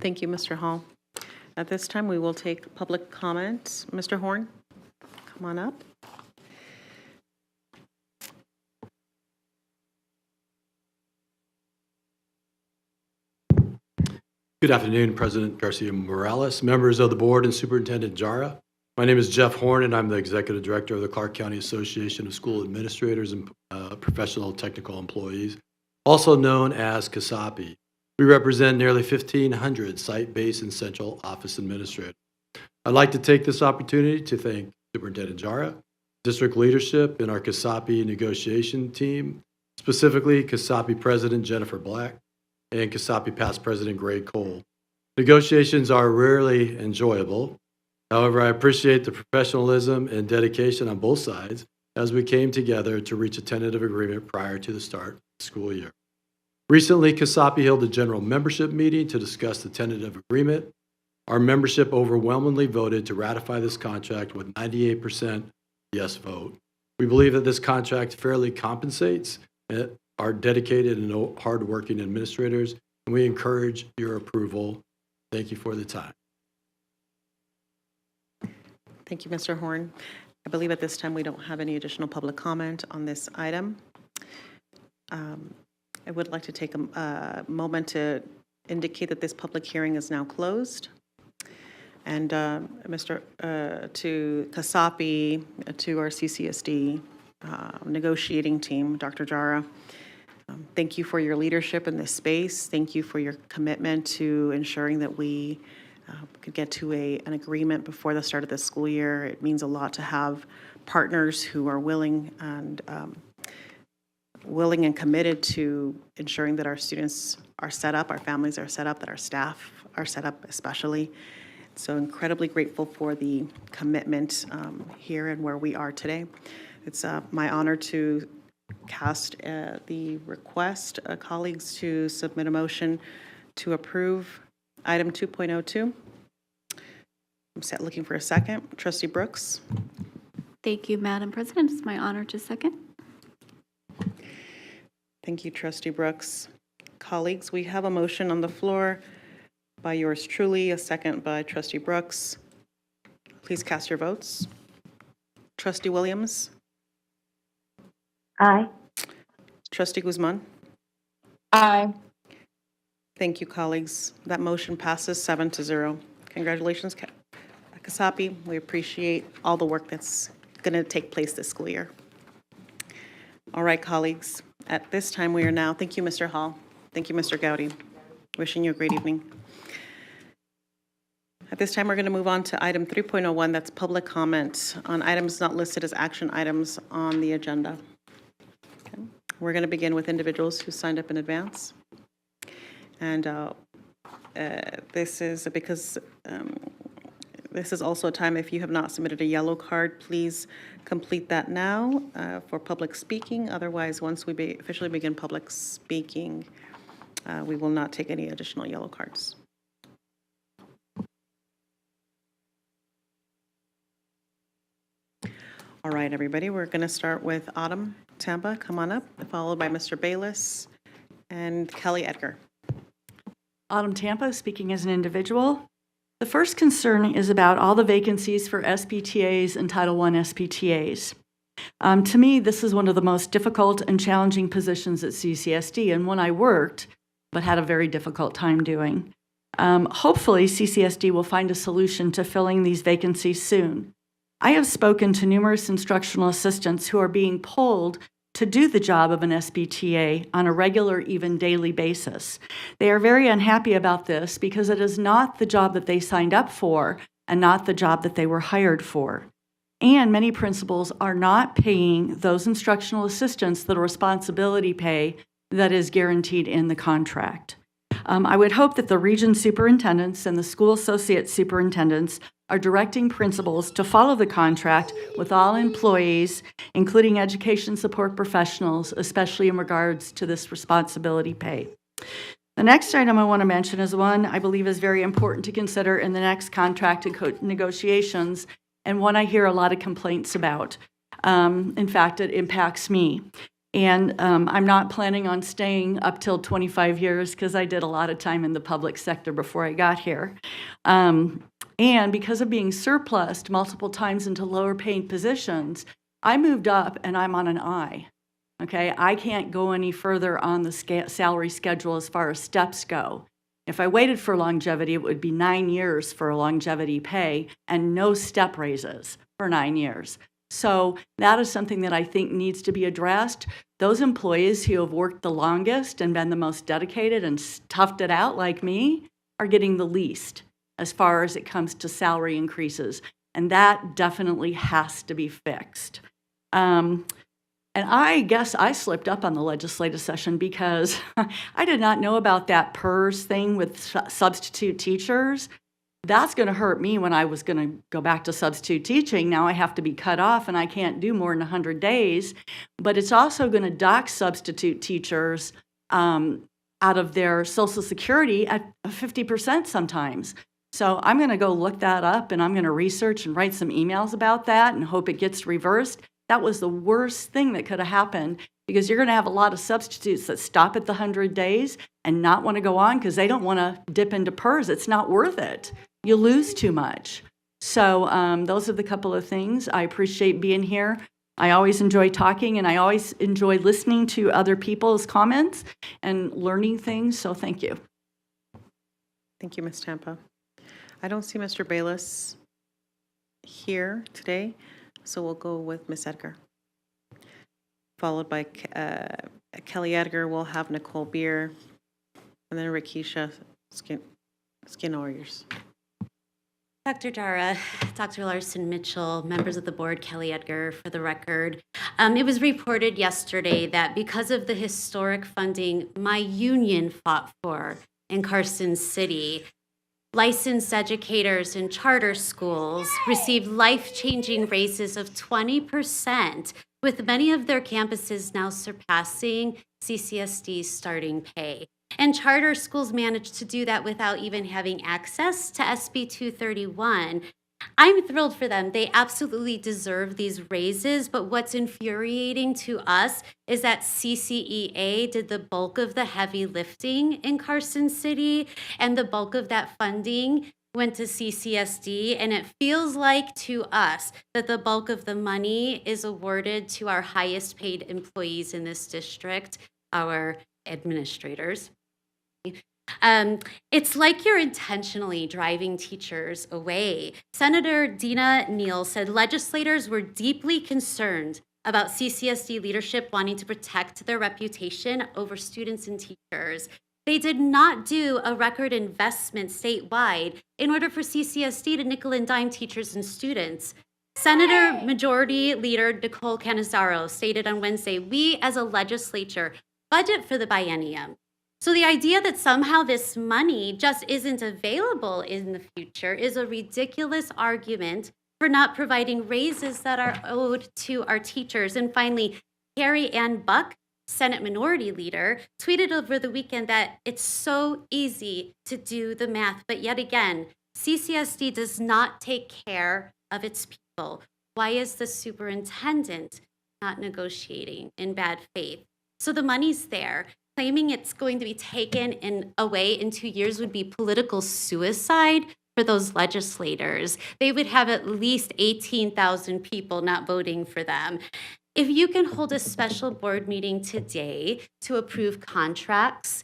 Thank you, Mr. Hall. At this time, we will take public comments. Mr. Horn, come on up. Good afternoon, President Garcia Morales, members of the board, and Superintendent Jara. My name is Jeff Horn, and I'm the Executive Director of the Clark County Association of School Administrators and Professional Technical Employees, also known as KASAPI. We represent nearly 1,500 site-based and central office administrators. I'd like to take this opportunity to thank Superintendent Jara, district leadership, and our KASAPI negotiation team, specifically KASAPI President Jennifer Black and KASAPI past President Greg Cole. Negotiations are rarely enjoyable. However, I appreciate the professionalism and dedication on both sides as we came together to reach a tentative agreement prior to the start of the school year. Recently, KASAPI held a general membership meeting to discuss the tentative agreement. Our membership overwhelmingly voted to ratify this contract with 98% yes vote. We believe that this contract fairly compensates our dedicated and hardworking administrators, and we encourage your approval. Thank you for the time. Thank you, Mr. Horn. I believe at this time we don't have any additional public comment on this item. I would like to take a moment to indicate that this public hearing is now closed. And to KASAPI, to our CCSD negotiating team, Dr. Jara, thank you for your leadership in this space. Thank you for your commitment to ensuring that we could get to an agreement before the start of the school year. It means a lot to have partners who are willing and willing and committed to ensuring that our students are set up, our families are set up, that our staff are set up especially. So incredibly grateful for the commitment here and where we are today. It's my honor to cast the request, colleagues, to submit a motion to approve item 2.02. I'm looking for a second. Trustee Brooks. Thank you, Madam President. It's my honor to second. Thank you, Trustee Brooks. Colleagues, we have a motion on the floor by yours truly, a second by Trustee Brooks. Please cast your votes. Trustee Williams? Aye. Trustee Guzman? Aye. Thank you, colleagues. That motion passes 7-0. Congratulations, KASAPI. We appreciate all the work that's going to take place this school year. All right, colleagues. At this time, we are now, thank you, Mr. Hall. Thank you, Mr. Gowdy. Wishing you a great evening. At this time, we're going to move on to item 3.01, that's public comment on items not listed as action items on the agenda. Okay. We're going to begin with individuals who signed up in advance. And this is because this is also a time, if you have not submitted a yellow card, please complete that now for public speaking. Otherwise, once we officially begin public speaking, we will not take any additional yellow cards. All right, everybody, we're going to start with Autumn Tampa. Come on up, followed by Mr. Bayless and Kelly Edgar. Autumn Tampa, speaking as an individual. The first concern is about all the vacancies for SPTAs and Title I SPTAs. To me, this is one of the most difficult and challenging positions at CCSD, and one I worked, but had a very difficult time doing. Hopefully, CCSD will find a solution to filling these vacancies soon. I have spoken to numerous instructional assistants who are being pulled to do the job of an SPTA on a regular, even daily basis. They are very unhappy about this because it is not the job that they signed up for and not the job that they were hired for. And many principals are not paying those instructional assistants the responsibility pay that is guaranteed in the contract. I would hope that the region superintendents and the school associate superintendents are directing principals to follow the contract with all employees, including education support professionals, especially in regards to this responsibility pay. The next item I want to mention is one I believe is very important to consider in the next contract negotiations, and one I hear a lot of complaints about. In fact, it impacts me. And I'm not planning on staying up till 25 years because I did a lot of time in the public sector before I got here. And because of being surplused multiple times into lower paying positions, I moved up and I'm on an I. Okay, I can't go any further on the salary schedule as far as steps go. If I waited for longevity, it would be 9 years for a longevity pay and no step raises for 9 years. So that is something that I think needs to be addressed. Those employees who have worked the longest and been the most dedicated and toughed it out like me are getting the least as far as it comes to salary increases. And that definitely has to be fixed. And I guess I slipped up on the legislative session because I did not know about that PERS thing with substitute teachers. That's going to hurt me when I was going to go back to substitute teaching. Now I have to be cut off and I can't do more than 100 days. But it's also going to dock substitute teachers out of their Social Security at 50% sometimes. So I'm going to go look that up and I'm going to research and write some emails about that and hope it gets reversed. That was the worst thing that could have happened because you're going to have a lot of substitutes that stop at the 100 days and not want to go on because they don't want to dip into PERS. It's not worth it. You lose too much. So those are the couple of things. I appreciate being here. I always enjoy talking and I always enjoy listening to other people's comments and learning things. So thank you. Thank you, Ms. Tampa. I don't see Mr. Bayless here today, so we'll go with Ms. Edgar. Followed by Kelly Edgar, we'll have Nicole Beer, and then Rakisha Skin Warriors. Dr. Jara, Dr. Larson Mitchell, members of the board, Kelly Edgar, for the record. It was reported yesterday that because of the historic funding my union fought for in Carson City, licensed educators in charter schools received life-changing raises of 20%, with many of their campuses now surpassing CCSD's starting pay. And charter schools managed to do that without even having access to SB 231. I'm thrilled for them. They absolutely deserve these raises, but what's infuriating to us is that CCEA did the bulk of the heavy lifting in Carson City, and the bulk of that funding went to CCSD, and it feels like to us that the bulk of the money is awarded to our highest paid employees in this district, our administrators. It's like you're intentionally driving teachers away. Senator Dina Neal said legislators were deeply concerned about CCSD leadership wanting to protect their reputation over students and teachers. They did not do a record investment statewide in order for CCSD to nickel and dime teachers and students. Senator Majority Leader Nicole Canizaro stated on Wednesday, we as a legislature budget for the biennium. So the idea that somehow this money just isn't available in the future is a ridiculous argument for not providing raises that are owed to our teachers. And finally, Carrie Ann Buck, Senate Minority Leader, tweeted over the weekend that it's so easy to do the math, but yet again, CCSD does not take care of its people. Why is the superintendent not negotiating in bad faith? So the money's there. Claiming it's going to be taken away in 2 years would be political suicide for those legislators. They would have at least 18,000 people not voting for them. If you can hold a special board meeting today to approve contracts,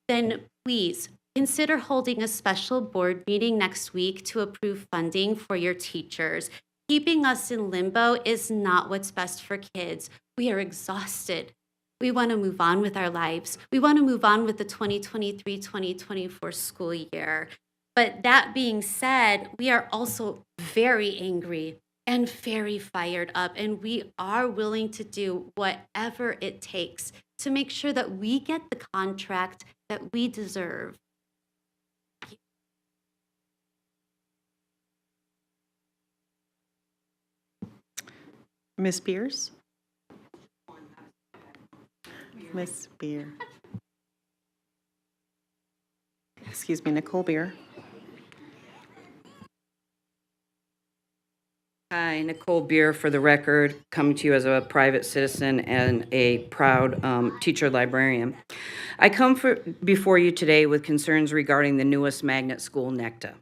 then please consider holding a special board meeting next week to approve funding for your teachers. Keeping us in limbo is not what's best for kids. We are exhausted. We want to move on with our lives. We want to move on with the 2023-2024 school year. But that being said, we are also very angry and very fired up, and we are willing to do whatever it takes to make sure that we get the contract that we deserve. Ms. Beers? Ms. Beer. Excuse me, Nicole Beer. Hi, Nicole Beer for the record, coming to you as a private citizen and a proud teacher librarian. I come before you today with concerns regarding the newest magnet school, NECTA.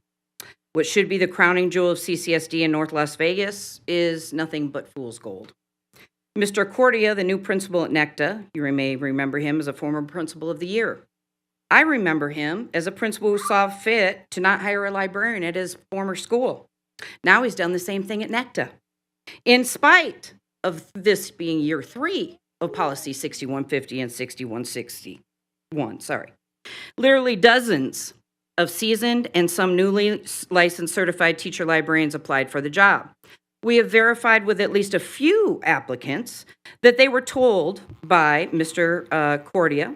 What should be the crowning jewel of CCSD in North Las Vegas is nothing but fool's gold. Mr. Cordia, the new principal at NECTA, you may remember him as a former principal of the year. I remember him as a principal who saw fit to not hire a librarian at his former school. Now he's done the same thing at NECTA. In spite of this being year 3 of policy 6150 and 6161, literally dozens of seasoned and some newly licensed certified teacher librarians applied for the job. We have verified with at least a few applicants that they were told by Mr. Cordia,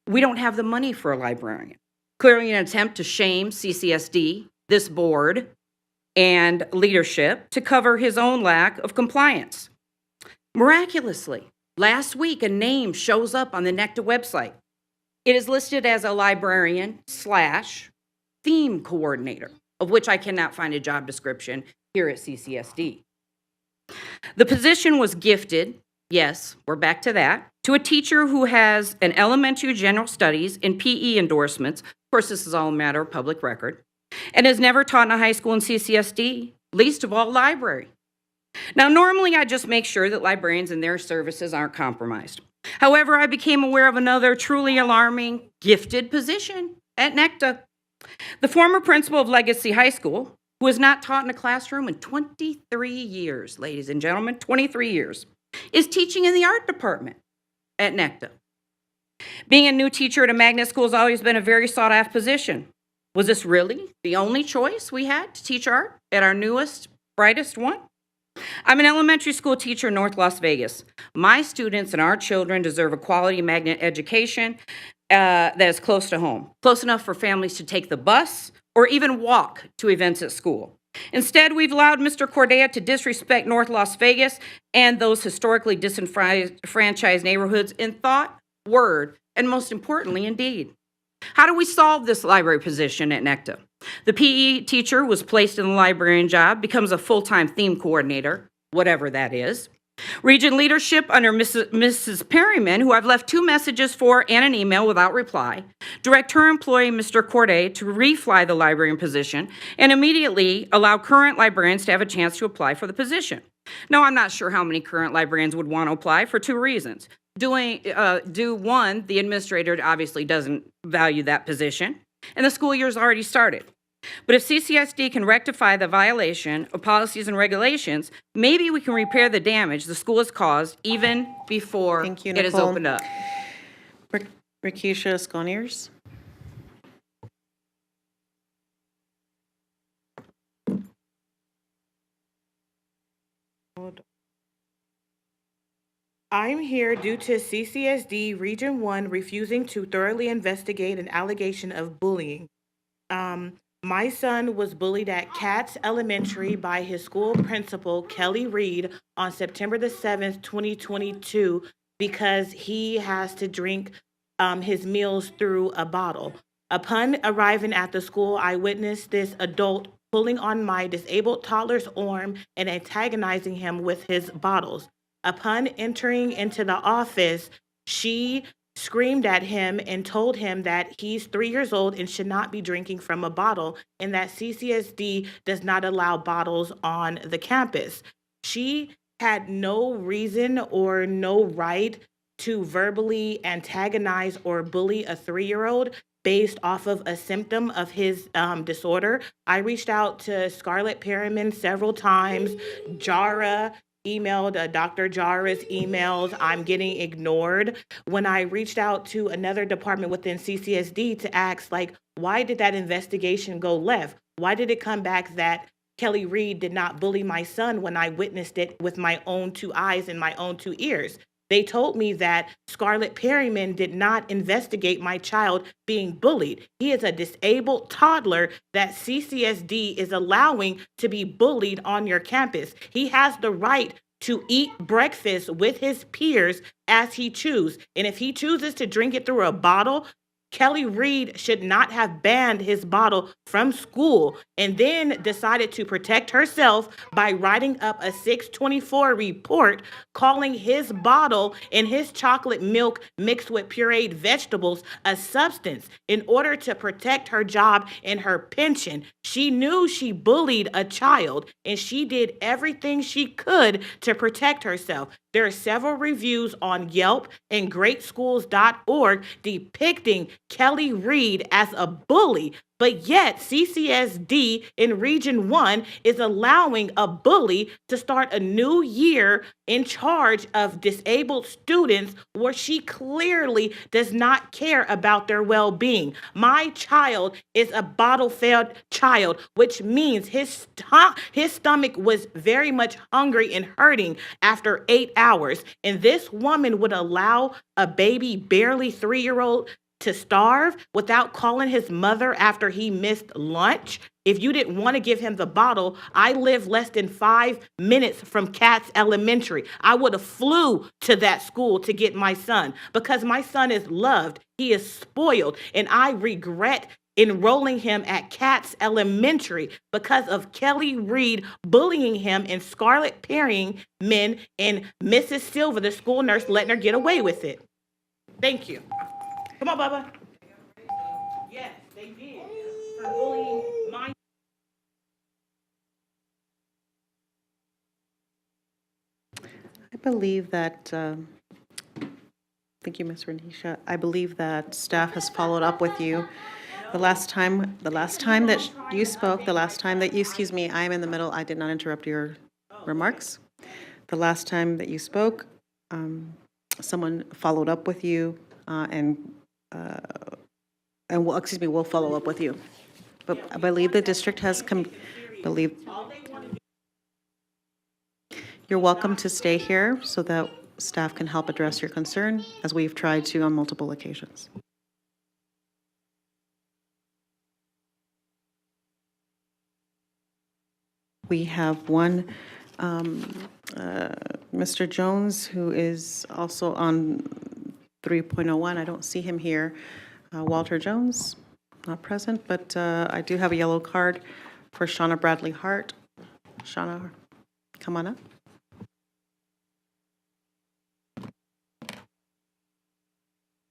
we don't have the money for a librarian. Clearly an attempt to shame CCSD, this board, and leadership to cover his own lack of compliance. Miraculously, last week a name shows up on the NECTA website. It is listed as a librarian/theme coordinator, of which I cannot find a job description here at CCSD. The position was gifted, yes, we're back to that, to a teacher who has an elementary general studies and PE endorsements, of course this is all a matter of public record, and has never taught in a high school in CCSD, least of all library. Now normally I just make sure that librarians and their services aren't compromised. However, I became aware of another truly alarming gifted position at NECTA. The former principal of Legacy High School, who has not taught in a classroom in 23 years, ladies and gentlemen, 23 years, is teaching in the art department at NECTA. Being a new teacher at a magnet school has always been a very sought-after position. Was this really the only choice we had to teach art at our newest, brightest one? I'm an elementary school teacher in North Las Vegas. My students and our children deserve a quality magnet education that is close to home, close enough for families to take the bus or even walk to events at school. Instead, we've allowed Mr. Cordea to disrespect North Las Vegas and those historically disenfranchised neighborhoods in thought, word, and most importantly, in deed. How do we solve this library position at NECTA? The PE teacher was placed in the librarian job, becomes a full-time theme coordinator, whatever that is. Region leadership under Mrs. Perryman, who I've left 2 messages for and an email without reply, direct her employee, Mr. Corday, to refly the librarian position and immediately allow current librarians to have a chance to apply for the position. Now, I'm not sure how many current librarians would want to apply for 2 reasons. One, the administrator obviously doesn't value that position, and the school year's already started. But if CCSD can rectify the violation of policies and regulations, maybe we can repair the damage the school has caused even before Thank you, it is Nicole. opened up. Rakisha Sconiers. I'm here due to CCSD Region 1 refusing to thoroughly investigate an allegation of bullying. My son was bullied at Katz Elementary by his school principal, Kelly Reed, on September the 7th, 2022, because he has to drink his meals through a bottle. Upon arriving at the school, I witnessed this adult pulling on my disabled toddler's arm and antagonizing him with his bottles. Upon entering into the office, she screamed at him and told him that he's 3 years old and should not be drinking from a bottle, and that CCSD does not allow bottles on the campus. She had no reason or no right to verbally antagonize or bully a 3-year-old based off of a symptom of his disorder. I reached out to Scarlett Perriman several times. Jara emailed Dr. Jara's emails. I'm getting ignored. When I reached out to another department within CCSD to ask, why did that investigation go left? Why did it come back that Kelly Reed did not bully my son when I witnessed it with my own 2 eyes and my own 2 ears? They told me that Scarlett Perryman did not investigate my child being bullied. He is a disabled toddler that CCSD is allowing to be bullied on your campus. He has the right to eat breakfast with his peers as he chooses. And if he chooses to drink it through a bottle, Kelly Reed should not have banned his bottle from school and then decided to protect herself by writing up a 624 report calling his bottle and his chocolate milk mixed with pureed vegetables a substance in order to protect her job and her pension. She knew she bullied a child and she did everything she could to protect herself. There are several reviews on Yelp and greatschools.org depicting Kelly Reed as a bully, but yet CCSD in Region 1 is allowing a bully to start a new year in charge of disabled students where she clearly does not care about their well-being. My child is a bottle-fed child, which means his stomach was very much hungry and hurting after 8 hours. And this woman would allow a baby, barely 3-year-old, to starve without calling his mother after he missed lunch. If you didn't want to give him the bottle, I live less than 5 minutes from Katz Elementary. I would have flew to that school to get my son because my son is loved. He is spoiled, and I regret enrolling him at Katz Elementary because of Kelly Reed bullying him and Scarlett Perryman and Mrs. Silva, the school nurse, letting her get away with it. Thank you. Come on, Bubba. Yes, they did. For bullying my... I believe that, thank you, Ms. Renisha. I believe that staff has followed up with you. The last time that you spoke, excuse me, I am in the middle, I did not interrupt your remarks. The last time that you spoke, someone followed up with you, we'll follow up with you. But I believe the district has you're welcome to stay here so that staff can help address your concern, as we've tried to on multiple occasions. We have one, Mr. Jones, who is also on 3.01. I don't see him here. Walter Jones, not present, but I do have a yellow card for Shauna Bradley Hart. Shauna, come on up.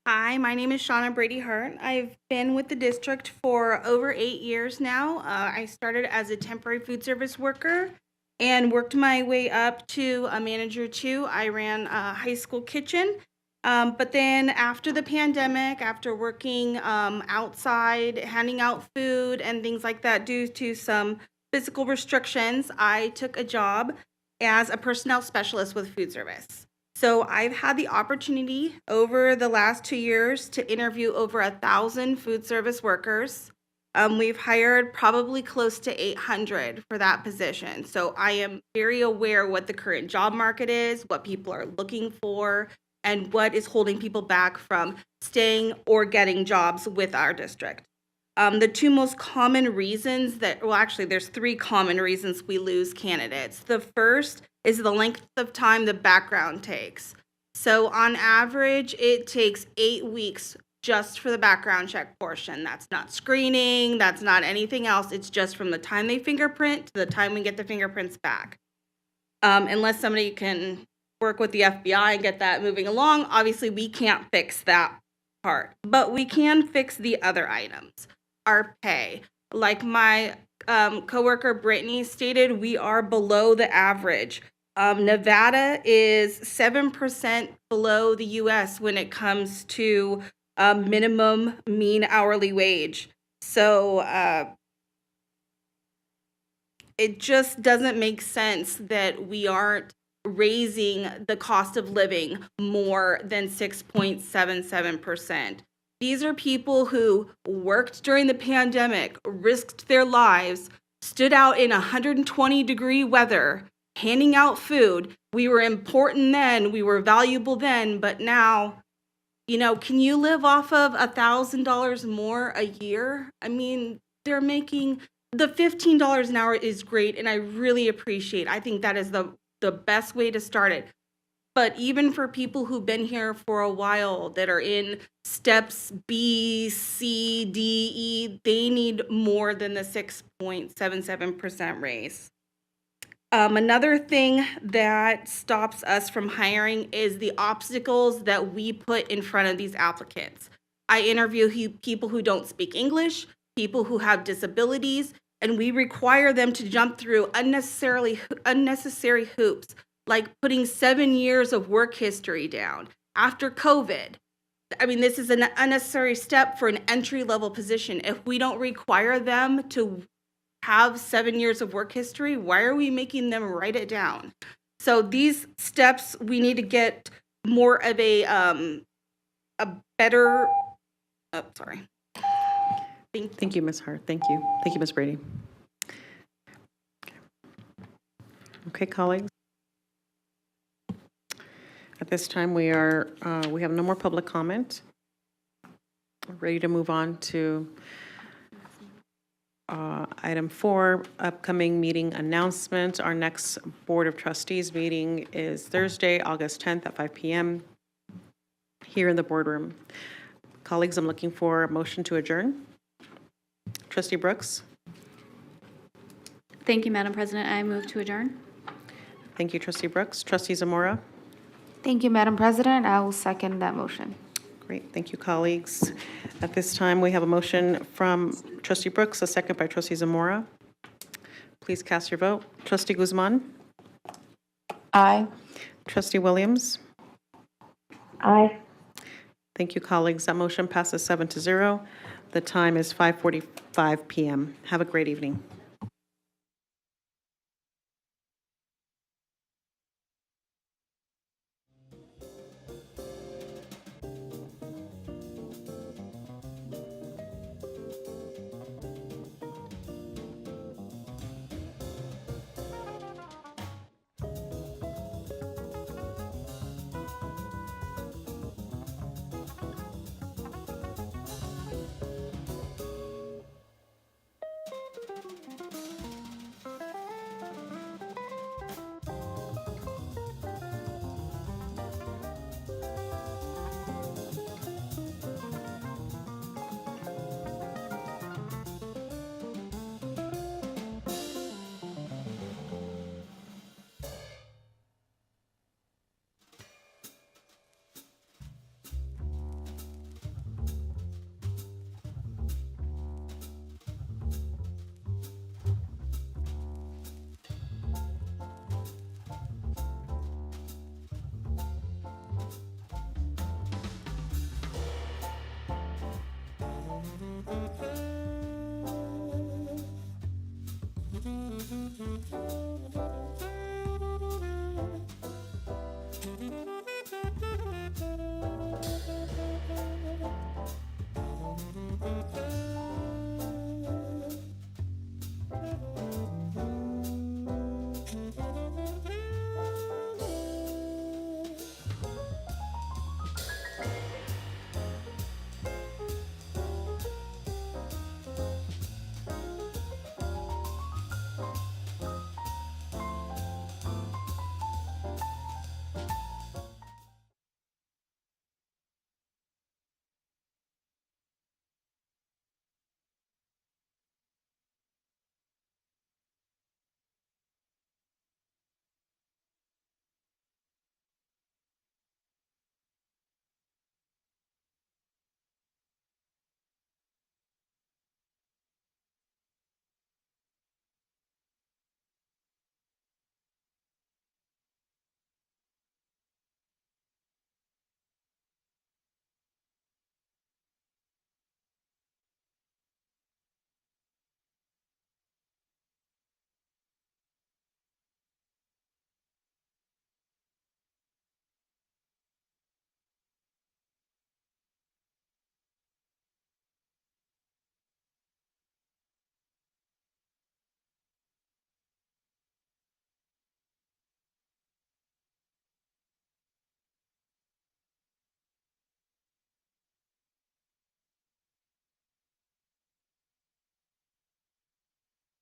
Hi, my name is Shauna Brady Hart. I've been with the district for over 8 years now. I started as a temporary food service worker and worked my way up to a manager 2. I ran a high school kitchen. But then after the pandemic, after working outside, handing out food and things like that due to some physical restrictions, I took a job as a personnel specialist with food service. So I've had the opportunity over the last 2 years to interview over 1,000 food service workers. We've hired probably close to 800 for that position. So I am very aware what the current job market is, what people are looking for, and what is holding people back from staying or getting jobs with our district. The 2 most common reasons actually there's 3 common reasons we lose candidates. The first is the length of time the background takes. So on average, it takes 8 weeks just for the background check portion. That's not screening, that's not anything else. It's just from the time they fingerprint to the time we get the fingerprints back. Unless somebody can work with the FBI and get that moving along, obviously we can't fix that part. But we can fix the other items. Our pay. Like my coworker Brittany stated, we are below the average. Nevada is 7% below the US when it comes to minimum mean hourly wage. So it just doesn't make sense that we aren't raising the cost of living more than 6.77%. These are people who worked during the pandemic, risked their lives, stood out in 120-degree weather, handing out food. We were important then, we were valuable then, but now, can you live off of $1,000 more a year? I mean, they're making, the $15 an hour is great, and I really appreciate. I think that is the best way to start it. But even for people who've been here for a while that are in steps B, C, D, E, they need more than the 6.77% raise. Another thing that stops us from hiring is the obstacles that we put in front of these applicants. I interview people who don't speak English, people who have disabilities, and we require them to jump through unnecessary hoops, like putting 7 years of work history down after COVID. I mean, this is an unnecessary step for an entry-level position. If we don't require them to have 7 years of work history, why are we making them write it down? So these steps, we need to get more of a better, sorry. Thank you, Ms. Hart. Thank you. Thank you, Ms. Brady. Okay, colleagues. At this time, we have no more public comment. We're ready to move on to item 4, upcoming meeting announcement. Our next Board of Trustees meeting is Thursday, August 10th at 5 p.m. here in the boardroom. Colleagues, I'm looking for a motion to adjourn. Trustee Brooks. Thank you, Madam President. I move to adjourn. Thank you, Trustee Brooks. Trustee Zamora. Thank you, Madam President. I will second that motion. Great, thank you, colleagues. At this time, we have a motion from Trustee Brooks, a second by Trustee Zamora. Please cast your vote. Trustee Guzman. Aye. Trustee Williams. Aye. Thank you, colleagues. That motion passes 7-0. The time is 5:45 p.m. Have a great evening.